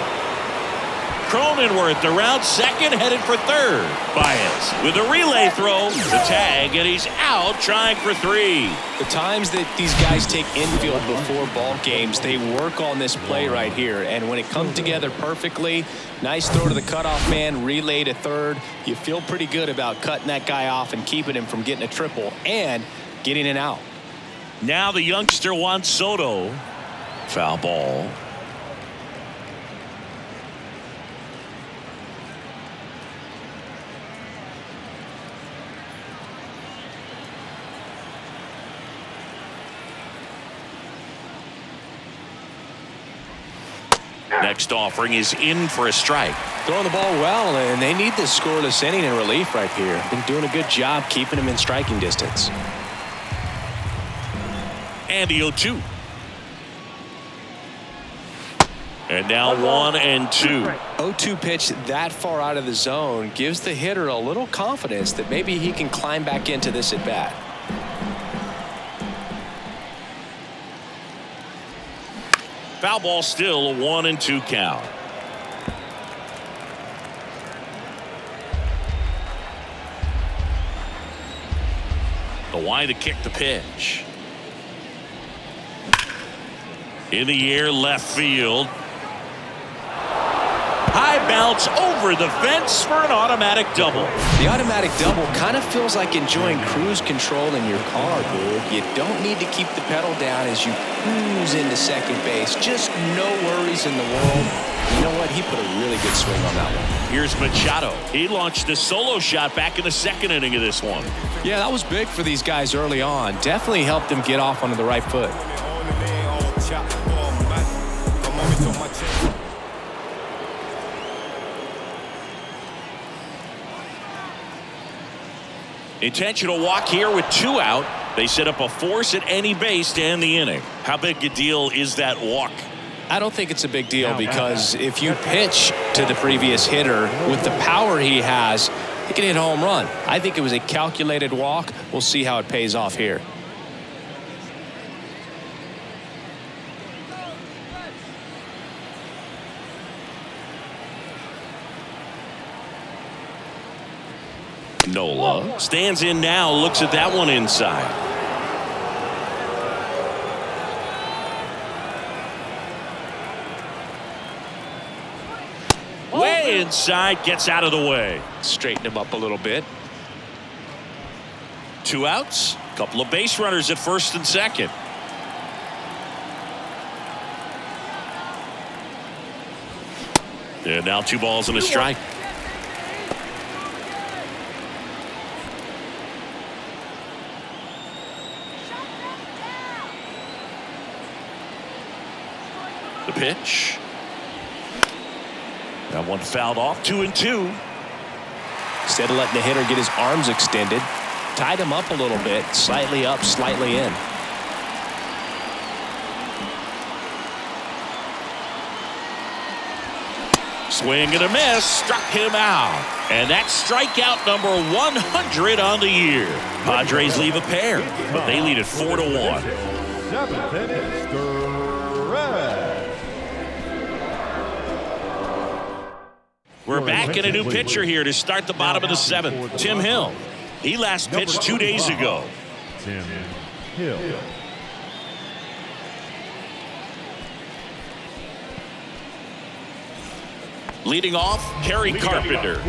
[SPEAKER 1] Cronenworth around second, headed for third. Baez with a relay throw, the tag, and he's out trying for 3.
[SPEAKER 2] The times that these guys take infield before ball games, they work on this play right here. And when it comes together perfectly, nice throw to the cutoff man, relay to third. You feel pretty good about cutting that guy off and keeping him from getting a triple and getting an out.
[SPEAKER 1] Now the youngster Juan Soto. Foul ball. Next offering is in for a strike.
[SPEAKER 2] Throwing the ball well, and they need this scoreless inning in relief right here. Been doing a good job keeping him in striking distance.
[SPEAKER 1] And the 0-2. And now 1-2.
[SPEAKER 2] 0-2 pitch that far out of the zone gives the hitter a little confidence that maybe he can climb back into this at bat.
[SPEAKER 1] Foul ball, still a 1-2 count. The wind to kick the pitch. In the air, left field. High bounce over the fence for an automatic double.
[SPEAKER 2] The automatic double kind of feels like enjoying cruise control in your car, dude. You don't need to keep the pedal down as you cruise into second base. Just no worries in the world. You know what? He put a really good swing on that one.
[SPEAKER 1] Here's Machado. He launched a solo shot back in the 2nd inning of this one.
[SPEAKER 2] Yeah, that was big for these guys early on. Definitely helped them get off onto the right foot.
[SPEAKER 1] Intentional walk here with 2 out. They set up a force at any base to end the inning. How big a deal is that walk?
[SPEAKER 2] I don't think it's a big deal because if you pitch to the previous hitter with the power he has, he can hit a home run. I think it was a calculated walk. We'll see how it pays off here.
[SPEAKER 1] Nola stands in now, looks at that one inside. Way inside, gets out of the way.
[SPEAKER 2] Straighten him up a little bit.
[SPEAKER 1] 2 outs, a couple of base runners at first and second. And now 2 balls and a strike. The pitch. That one fouled off. 2-2.
[SPEAKER 2] Instead of letting the hitter get his arms extended, tied him up a little bit, slightly up, slightly in.
[SPEAKER 1] Swing and a miss, struck him out. And that's strikeout number 100 on the year. Padres leave a pair, but they lead it 4-1.
[SPEAKER 4] 7th inning, stretch.
[SPEAKER 1] We're back in a new pitcher here to start the bottom of the 7th. Tim Hill. He last pitched 2 days ago.
[SPEAKER 4] Tim Hill.
[SPEAKER 1] Leading off, Kerry Carpenter.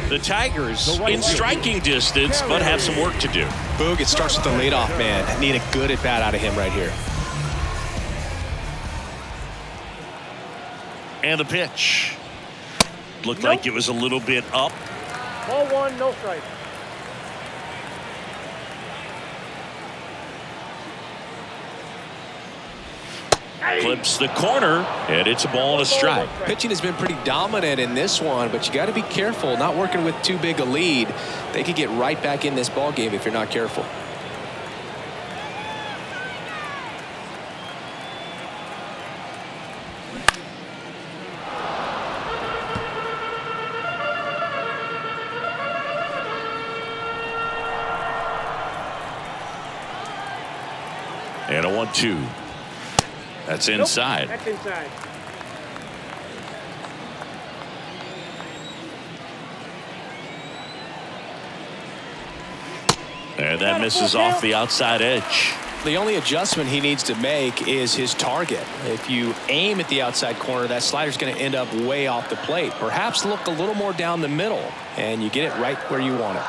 [SPEAKER 1] The Tigers in striking distance, but have some work to do.
[SPEAKER 2] Boog, it starts with the leadoff man. Need a good at bat out of him right here.
[SPEAKER 1] And the pitch. Looked like it was a little bit up.
[SPEAKER 3] Ball 1, no strike.
[SPEAKER 1] Clips the corner, and it's a ball and a strike.
[SPEAKER 2] Pitching has been pretty dominant in this one, but you got to be careful. Not working with too big a lead. They could get right back in this ball game if you're not careful.
[SPEAKER 1] And a 1-2. That's inside.
[SPEAKER 3] That's inside.
[SPEAKER 1] And that misses off the outside edge.
[SPEAKER 2] The only adjustment he needs to make is his target. If you aim at the outside corner, that slider's going to end up way off the plate. Perhaps look a little more down the middle, and you get it right where you want it.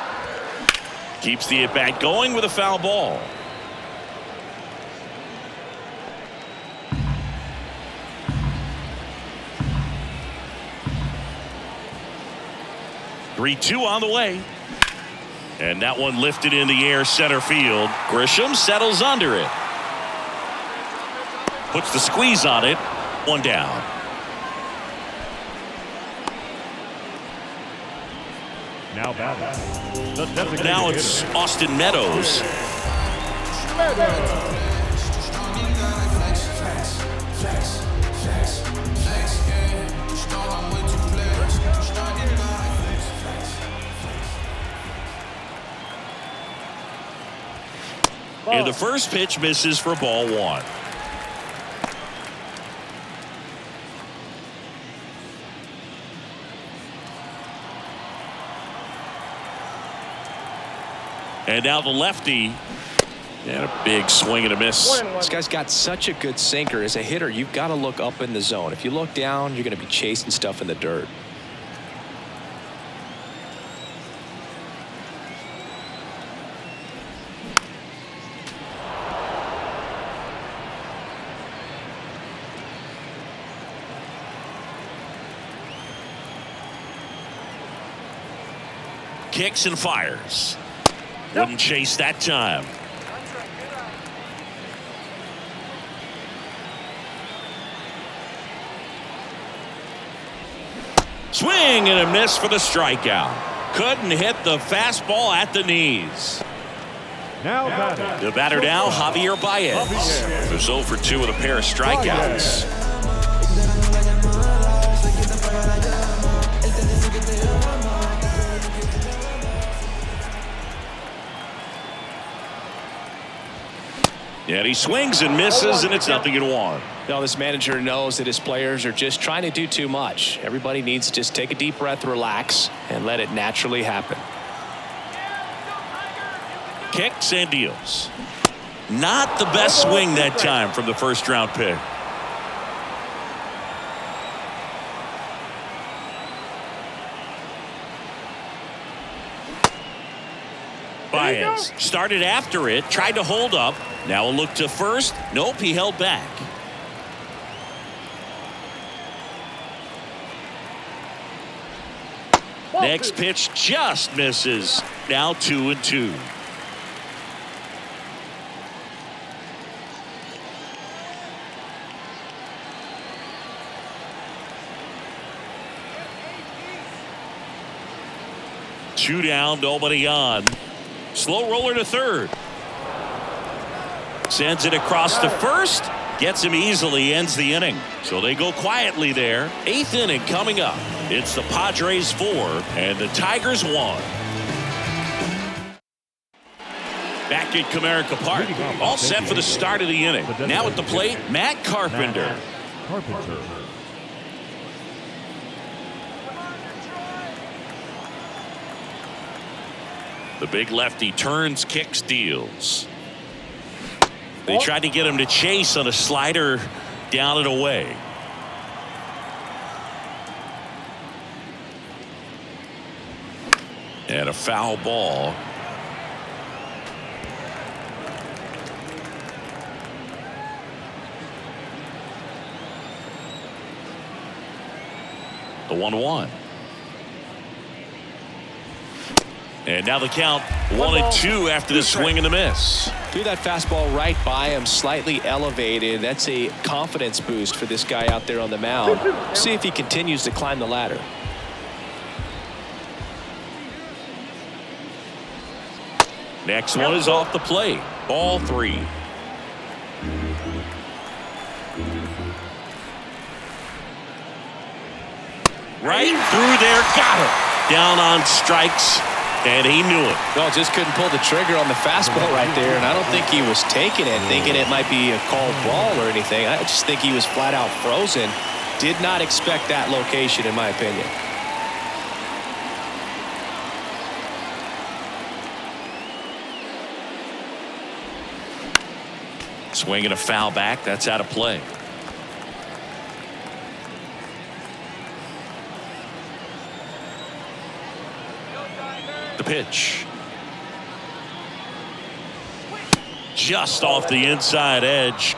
[SPEAKER 1] Keeps the at-bat going with a foul ball. Three-2 on the way. And that one lifted in the air center field. Grisham settles under it. Puts the squeeze on it. One down.
[SPEAKER 4] Now batting.
[SPEAKER 1] Now it's Austin Meadows. And the first pitch misses for ball 1. And now the lefty. And a big swing and a miss.
[SPEAKER 2] This guy's got such a good sinker. As a hitter, you've got to look up in the zone. If you look down, you're going to be chasing stuff in the dirt.
[SPEAKER 1] Kicks and fires. Wouldn't chase that time. Swing and a miss for the strikeout. Couldn't hit the fastball at the knees.
[SPEAKER 4] Now batting.
[SPEAKER 1] The batter now, Javier Baez. Who's 0 for 2 with a pair of strikeouts. And he swings and misses, and it's 0-1.
[SPEAKER 2] Now, this manager knows that his players are just trying to do too much. Everybody needs to just take a deep breath, relax, and let it naturally happen.
[SPEAKER 1] Kicks and deals. Not the best swing that time from the first-round pick. Baez started after it, tried to hold up. Now a look to first. Nope, he held back. Next pitch just misses. Now 2-2. Two down, nobody on. Slow roller to third. Sends it across to first. Gets him easily, ends the inning. So they go quietly there. 8th inning coming up. It's the Padres 4 and the Tigers 1. Back at Comerica Park. All set for the start of the inning. Now at the plate, Matt Carpenter. The big lefty turns, kicks, deals. They tried to get him to chase on a slider down and away. And a foul ball. The 1-1. And now the count 1-2 after the swing and the miss.
[SPEAKER 2] Threw that fastball right by him, slightly elevated. That's a confidence boost for this guy out there on the mound. See if he continues to climb the ladder.
[SPEAKER 1] Next one is off the plate. Ball 3. Right through there, got him. Down on strikes. And he knew it.
[SPEAKER 2] Well, just couldn't pull the trigger on the fastball right there. And I don't think he was taking it, thinking it might be a called ball or anything. I just think he was flat out frozen. Did not expect that location, in my opinion.
[SPEAKER 1] Swinging a foul back. That's out of play. The pitch. Just off the inside edge.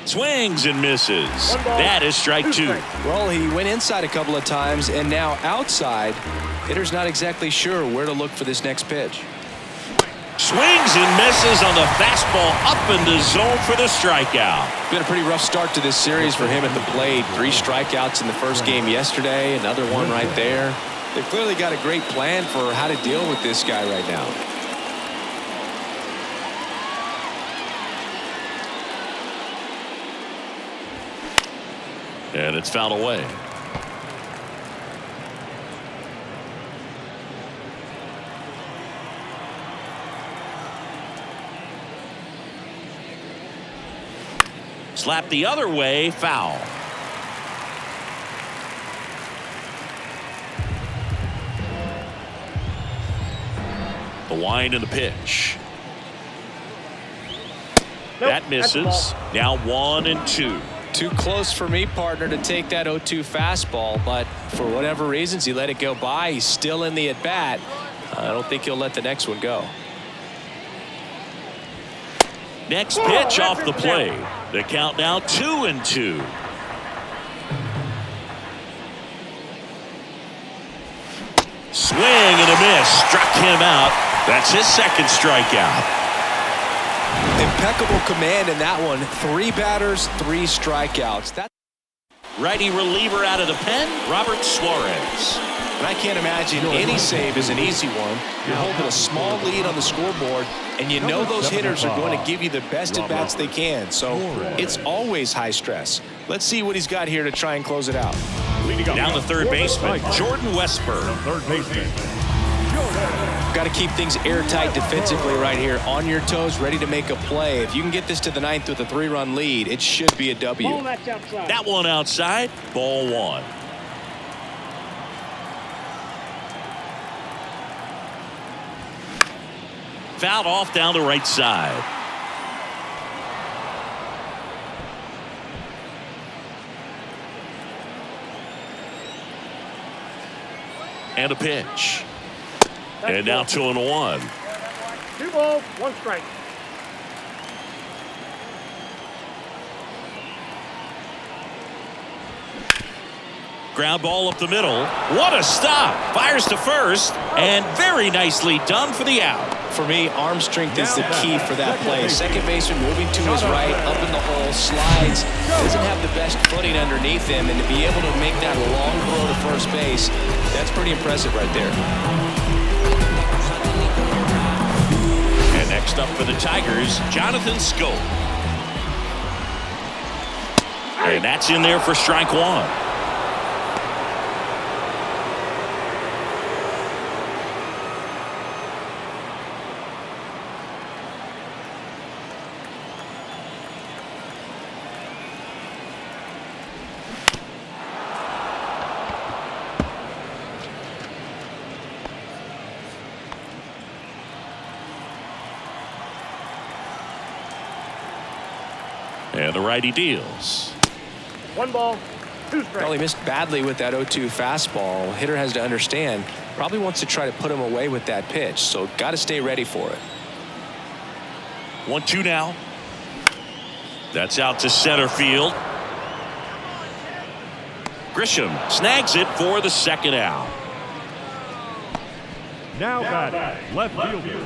[SPEAKER 1] Swings and misses. That is strike 2.
[SPEAKER 2] Well, he went inside a couple of times, and now outside. Hitter's not exactly sure where to look for this next pitch.
[SPEAKER 1] Swings and misses on the fastball up in the zone for the strikeout.
[SPEAKER 2] Been a pretty rough start to this series for him at the plate. 3 strikeouts in the first game yesterday, another one right there. They've clearly got a great plan for how to deal with this guy right now.
[SPEAKER 1] And it's fouled away. Slap the other way, foul. The wind and the pitch. That misses. Now 1-2.
[SPEAKER 2] Too close for me, partner, to take that 0-2 fastball, but for whatever reasons he let it go by. He's still in the at bat. I don't think he'll let the next one go.
[SPEAKER 1] Next pitch off the plate. The count now 2-2. Swing and a miss. Struck him out. That's his second strikeout.
[SPEAKER 2] Impeccable command in that one. 3 batters, 3 strikeouts. That
[SPEAKER 1] righty reliever out of the pen, Robert Suarez.
[SPEAKER 2] And I can't imagine any save is an easy one. You're holding a small lead on the scoreboard, and you know those hitters are going to give you the best at-bats they can. So it's always high stress. Let's see what he's got here to try and close it out.
[SPEAKER 1] Down the third baseman, Jordan Westburg.
[SPEAKER 4] Third baseman.
[SPEAKER 2] Got to keep things airtight defensively right here. On your toes, ready to make a play. If you can get this to the ninth with a 3-run lead, it should be a W.
[SPEAKER 3] Ball that's outside.
[SPEAKER 1] That one outside, ball one. Fouled off down the right side. And a pitch. And now 2-1.
[SPEAKER 3] 2 balls, 1 strike.
[SPEAKER 1] Ground ball up the middle. What a stop. Fires to first. And very nicely done for the out.
[SPEAKER 2] For me, arm strength is the key for that play. Second baseman moving to his right, up in the hole, slides, doesn't have the best footing underneath him, and to be able to make that long throw to first base, that's pretty impressive right there.
[SPEAKER 1] And next up for the Tigers, Jonathan Scope. And that's in there for strike one. And the righty deals.
[SPEAKER 3] 1 ball, 2 strikes.
[SPEAKER 2] Well, he missed badly with that 0-2 fastball. Hitter has to understand, probably wants to try to put him away with that pitch, so got to stay ready for it.
[SPEAKER 1] 1-2 now. That's out to center field. Grisham snags it for the second out.
[SPEAKER 4] Now batting, left fielder.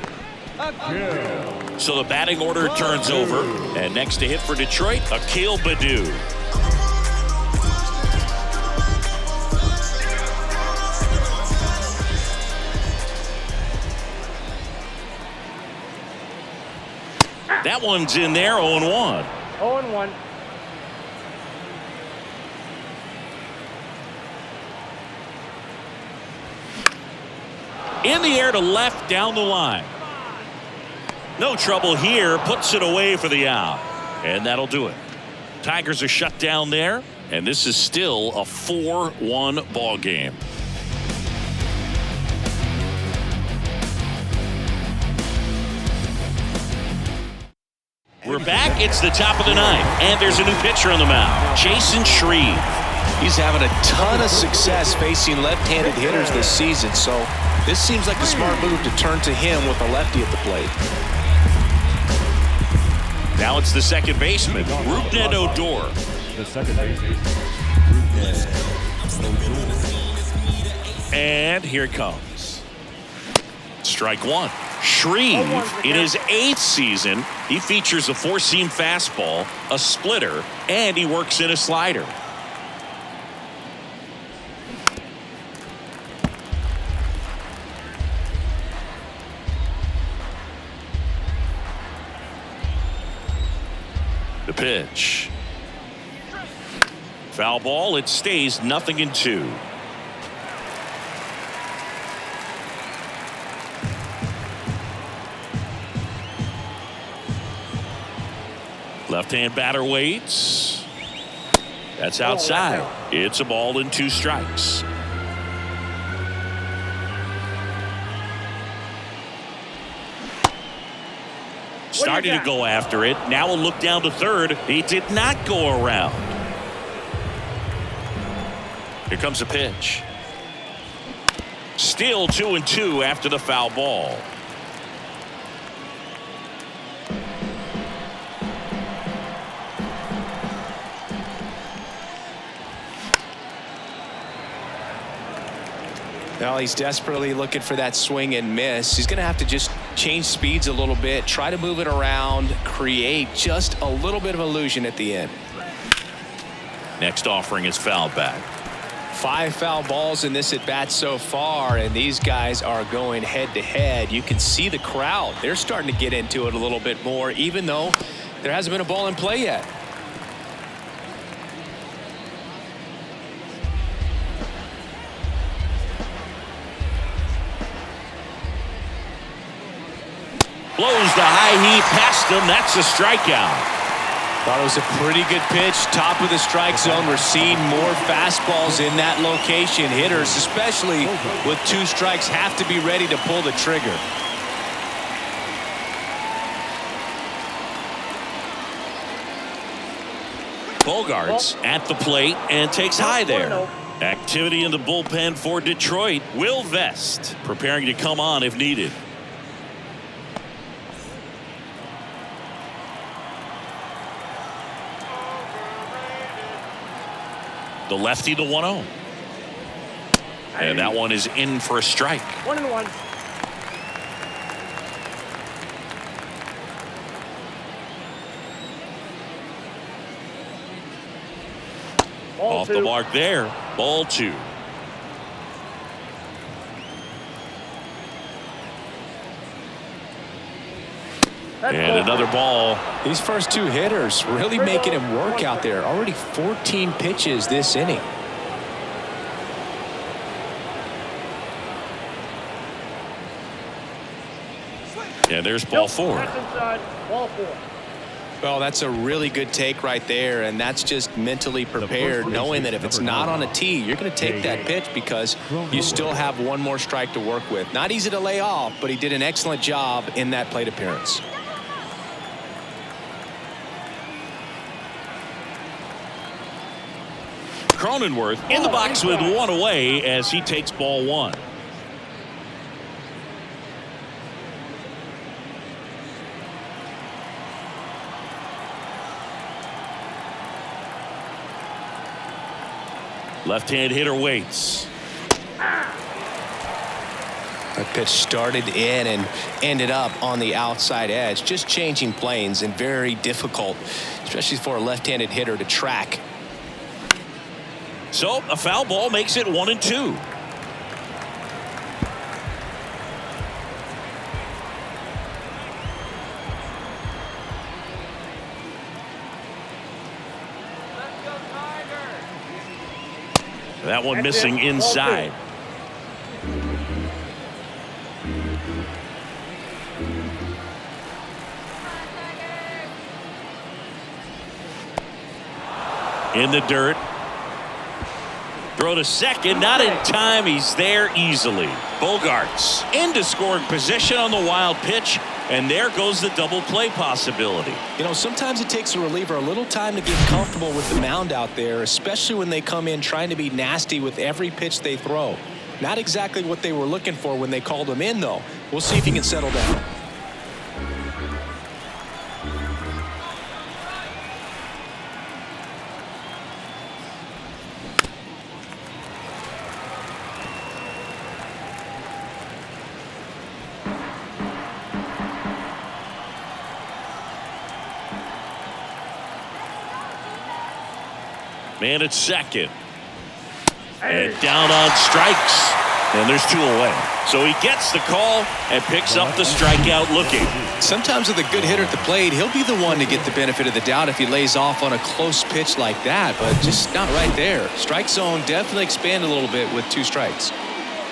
[SPEAKER 1] So the batting order turns over, and next to hit for Detroit, Akil Baddoo. That one's in there, 0-1.
[SPEAKER 3] 0-1.
[SPEAKER 1] In the air to left, down the line. No trouble here, puts it away for the out. And that'll do it. Tigers are shut down there, and this is still a 4-1 ball game. We're back. It's the top of the ninth, and there's a new pitcher on the mound, Jason Shreve.
[SPEAKER 2] He's having a ton of success facing left-handed hitters this season, so this seems like a smart move to turn to him with a lefty at the plate.
[SPEAKER 1] Now it's the second baseman, Rubned Odor.
[SPEAKER 4] The second baseman.
[SPEAKER 1] And here it comes. Strike one. Shreve, in his 8th season, he features a 4-seam fastball, a splitter, and he works in a slider. The pitch. Foul ball. It stays 0-2. Left-hand batter waits. That's outside. It's a ball and 2 strikes. Starting to go after it. Now we'll look down to third. He did not go around. Here comes a pitch. Still 2-2 after the foul ball.
[SPEAKER 2] Well, he's desperately looking for that swing and miss. He's going to have to just change speeds a little bit, try to move it around, create just a little bit of illusion at the end.
[SPEAKER 1] Next offering is fouled back.
[SPEAKER 2] 5 foul balls in this at bat so far, and these guys are going head to head. You can see the crowd. They're starting to get into it a little bit more, even though there hasn't been a ball in play yet.
[SPEAKER 1] Blows the high heat past him. That's a strikeout.
[SPEAKER 2] Thought it was a pretty good pitch. Top of the strike zone. We're seeing more fastballs in that location. Hitters, especially with 2 strikes, have to be ready to pull the trigger.
[SPEAKER 1] Bogarts at the plate and takes high there. Activity in the bullpen for Detroit. Will Vest preparing to come on if needed. The lefty to 1-0. And that one is in for a strike.
[SPEAKER 3] 1-1.
[SPEAKER 1] Off the mark there. Ball 2. And another ball.
[SPEAKER 2] These first 2 hitters really making him work out there. Already 14 pitches this inning.
[SPEAKER 1] And there's ball 4.
[SPEAKER 3] That's inside. Ball 4.
[SPEAKER 2] Well, that's a really good take right there, and that's just mentally prepared, knowing that if it's not on a tee, you're going to take that pitch because you still have one more strike to work with. Not easy to lay off, but he did an excellent job in that plate appearance.
[SPEAKER 1] Cronenworth in the box with 1 away as he takes ball 1. Left-hand hitter waits.
[SPEAKER 2] That pitch started in and ended up on the outside edge. Just changing planes and very difficult, especially for a left-handed hitter to track.
[SPEAKER 1] So a foul ball makes it 1-2. That one missing inside. In the dirt. Throw to second, not in time. He's there easily. Bogarts into scoring position on the wild pitch, and there goes the double play possibility.
[SPEAKER 2] You know, sometimes it takes a reliever a little time to get comfortable with the mound out there, especially when they come in trying to be nasty with every pitch they throw. Not exactly what they were looking for when they called him in, though. We'll see if he can settle down.
[SPEAKER 1] Man at second. And down on strikes. And there's 2 away. So he gets the call and picks up the strikeout looking.
[SPEAKER 2] Sometimes with a good hitter at the plate, he'll be the one to get the benefit of the doubt if he lays off on a close pitch like that, but just not right there. Strike zone definitely expanded a little bit with 2 strikes.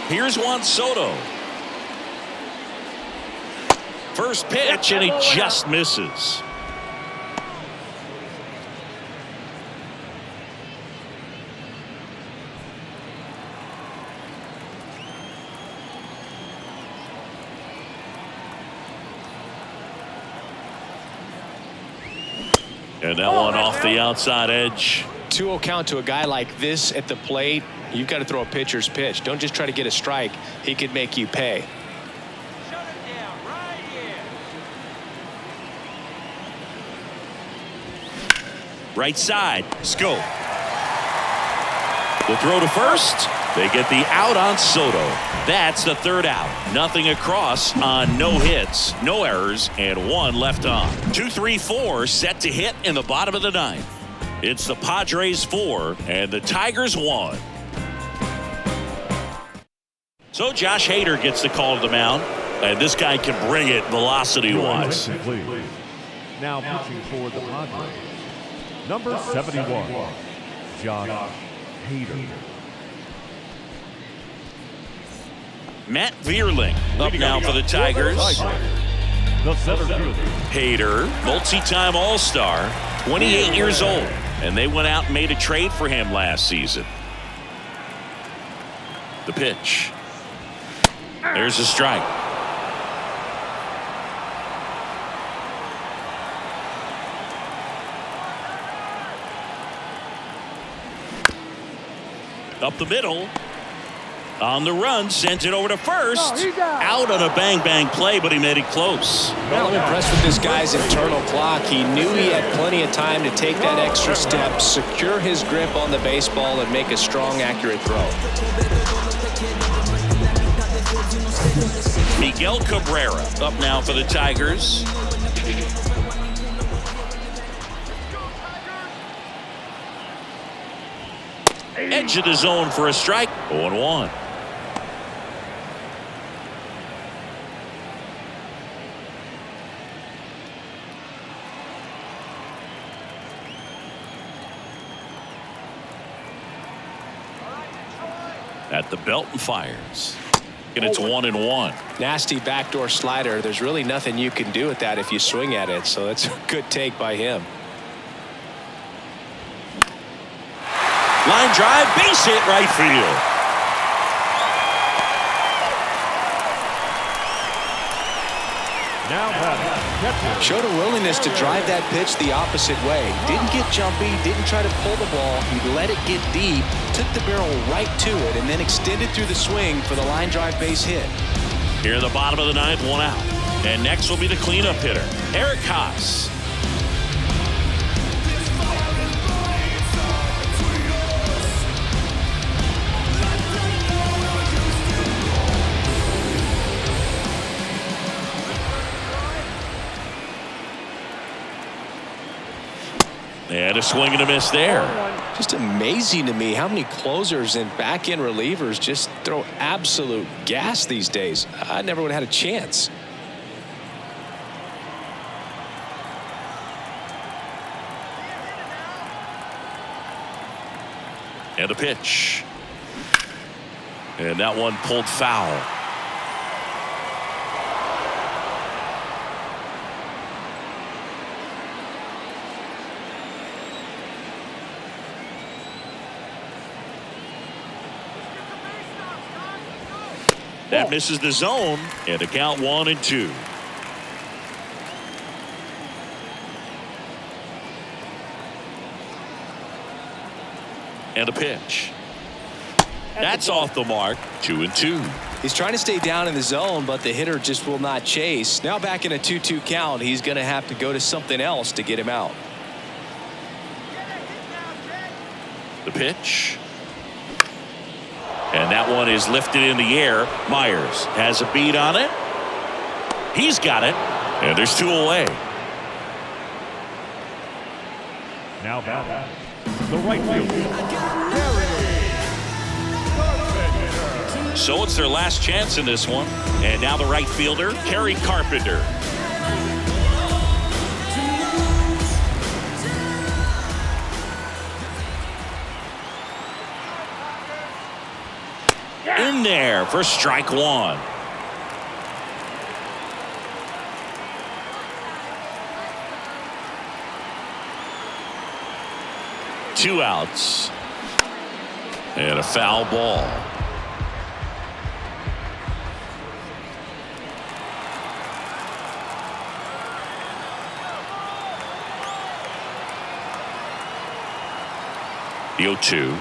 [SPEAKER 1] Here's Juan Soto. First pitch, and he just misses. And that one off the outside edge.
[SPEAKER 2] 2-0 count to a guy like this at the plate. You've got to throw a pitcher's pitch. Don't just try to get a strike. He could make you pay.
[SPEAKER 5] Shut it down right here.
[SPEAKER 1] Right side. Scope. The throw to first. They get the out on Soto. That's the 3rd out. Nothing across on no hits, no errors, and 1 left on. 2-3-4 set to hit in the bottom of the 9th. It's the Padres 4 and the Tigers 1. So Josh Hader gets the call to the mound, and this guy can bring it velocity-wise.
[SPEAKER 4] Now pitching for the Padres, number 71, Josh Hader.
[SPEAKER 1] Matt Vierling up now for the Tigers.
[SPEAKER 4] The center fielder.
[SPEAKER 1] Hader, multi-time All-Star, 28 years old. And they went out and made a trade for him last season. The pitch. There's a strike. Up the middle. On the run, sends it over to first. Out on a bang-bang play, but he made it close.
[SPEAKER 2] Well, I'm impressed with this guy's internal clock. He knew he had plenty of time to take that extra step, secure his grip on the baseball, and make a strong, accurate throw.
[SPEAKER 1] Miguel Cabrera up now for the Tigers. Edge of the zone for a strike. 0-1. At the belt and fires. And it's 1-1.
[SPEAKER 2] Nasty backdoor slider. There's really nothing you can do with that if you swing at it. So that's a good take by him.
[SPEAKER 1] Line drive, base hit, right field.
[SPEAKER 4] Now batting,
[SPEAKER 2] Showed a willingness to drive that pitch the opposite way. Didn't get jumpy, didn't try to pull the ball. He let it get deep, took the barrel right to it, and then extended through the swing for the line drive base hit.
[SPEAKER 1] Here in the bottom of the ninth, 1 out. And next will be the cleanup hitter, Eric Haas. And a swing and a miss there.
[SPEAKER 2] Just amazing to me how many closers and back-end relievers just throw absolute gas these days. I never would have had a chance.
[SPEAKER 1] And the pitch. And that one pulled foul. That misses the zone, and a count 1-2. And a pitch. That's off the mark. 2-2.
[SPEAKER 2] He's trying to stay down in the zone, but the hitter just will not chase. Now back in a 2-2 count, he's going to have to go to something else to get him out.
[SPEAKER 1] The pitch. And that one is lifted in the air. Myers has a beat on it. He's got it. And there's 2 away.
[SPEAKER 4] now batting, the right fielder.
[SPEAKER 1] So it's their last chance in this one. And now the right fielder, Kerry Carpenter. In there for strike one. Two outs. And a foul ball. The 0-2.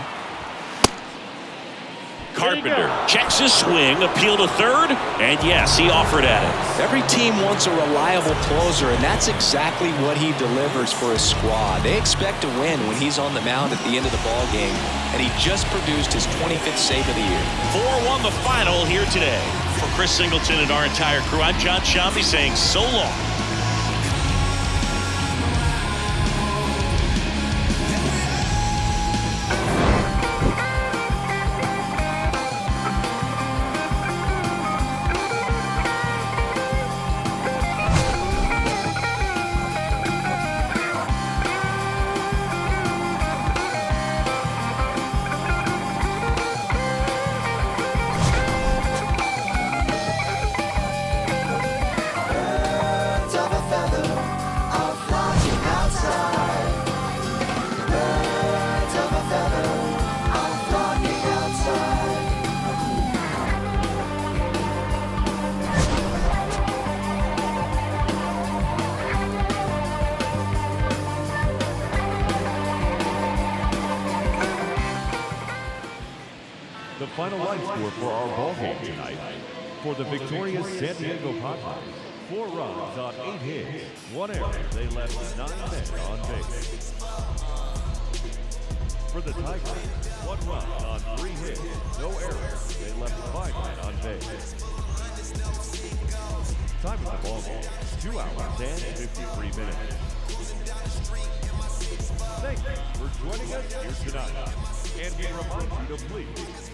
[SPEAKER 1] Carpenter checks his swing, appeal to third, and yes, he offered at it.
[SPEAKER 2] Every team wants a reliable closer, and that's exactly what he delivers for his squad. They expect to win when he's on the mound at the end of the ball game, and he just produced his 25th save of the year.
[SPEAKER 1] 4-1 the final here today. For Chris Singleton and our entire crew, I'm John Shambi saying so long.
[SPEAKER 4] The final line score for our ball game tonight. For the victorious San Diego Padres, 4 runs on 8 hits, 1 error. They left 9 men on base. For the Tigers, 1 run on 3 hits, no errors. They left 5 men on base. Time of the ball game, 2 hours and 53 minutes. Thank you for joining us here tonight. And we remind you to please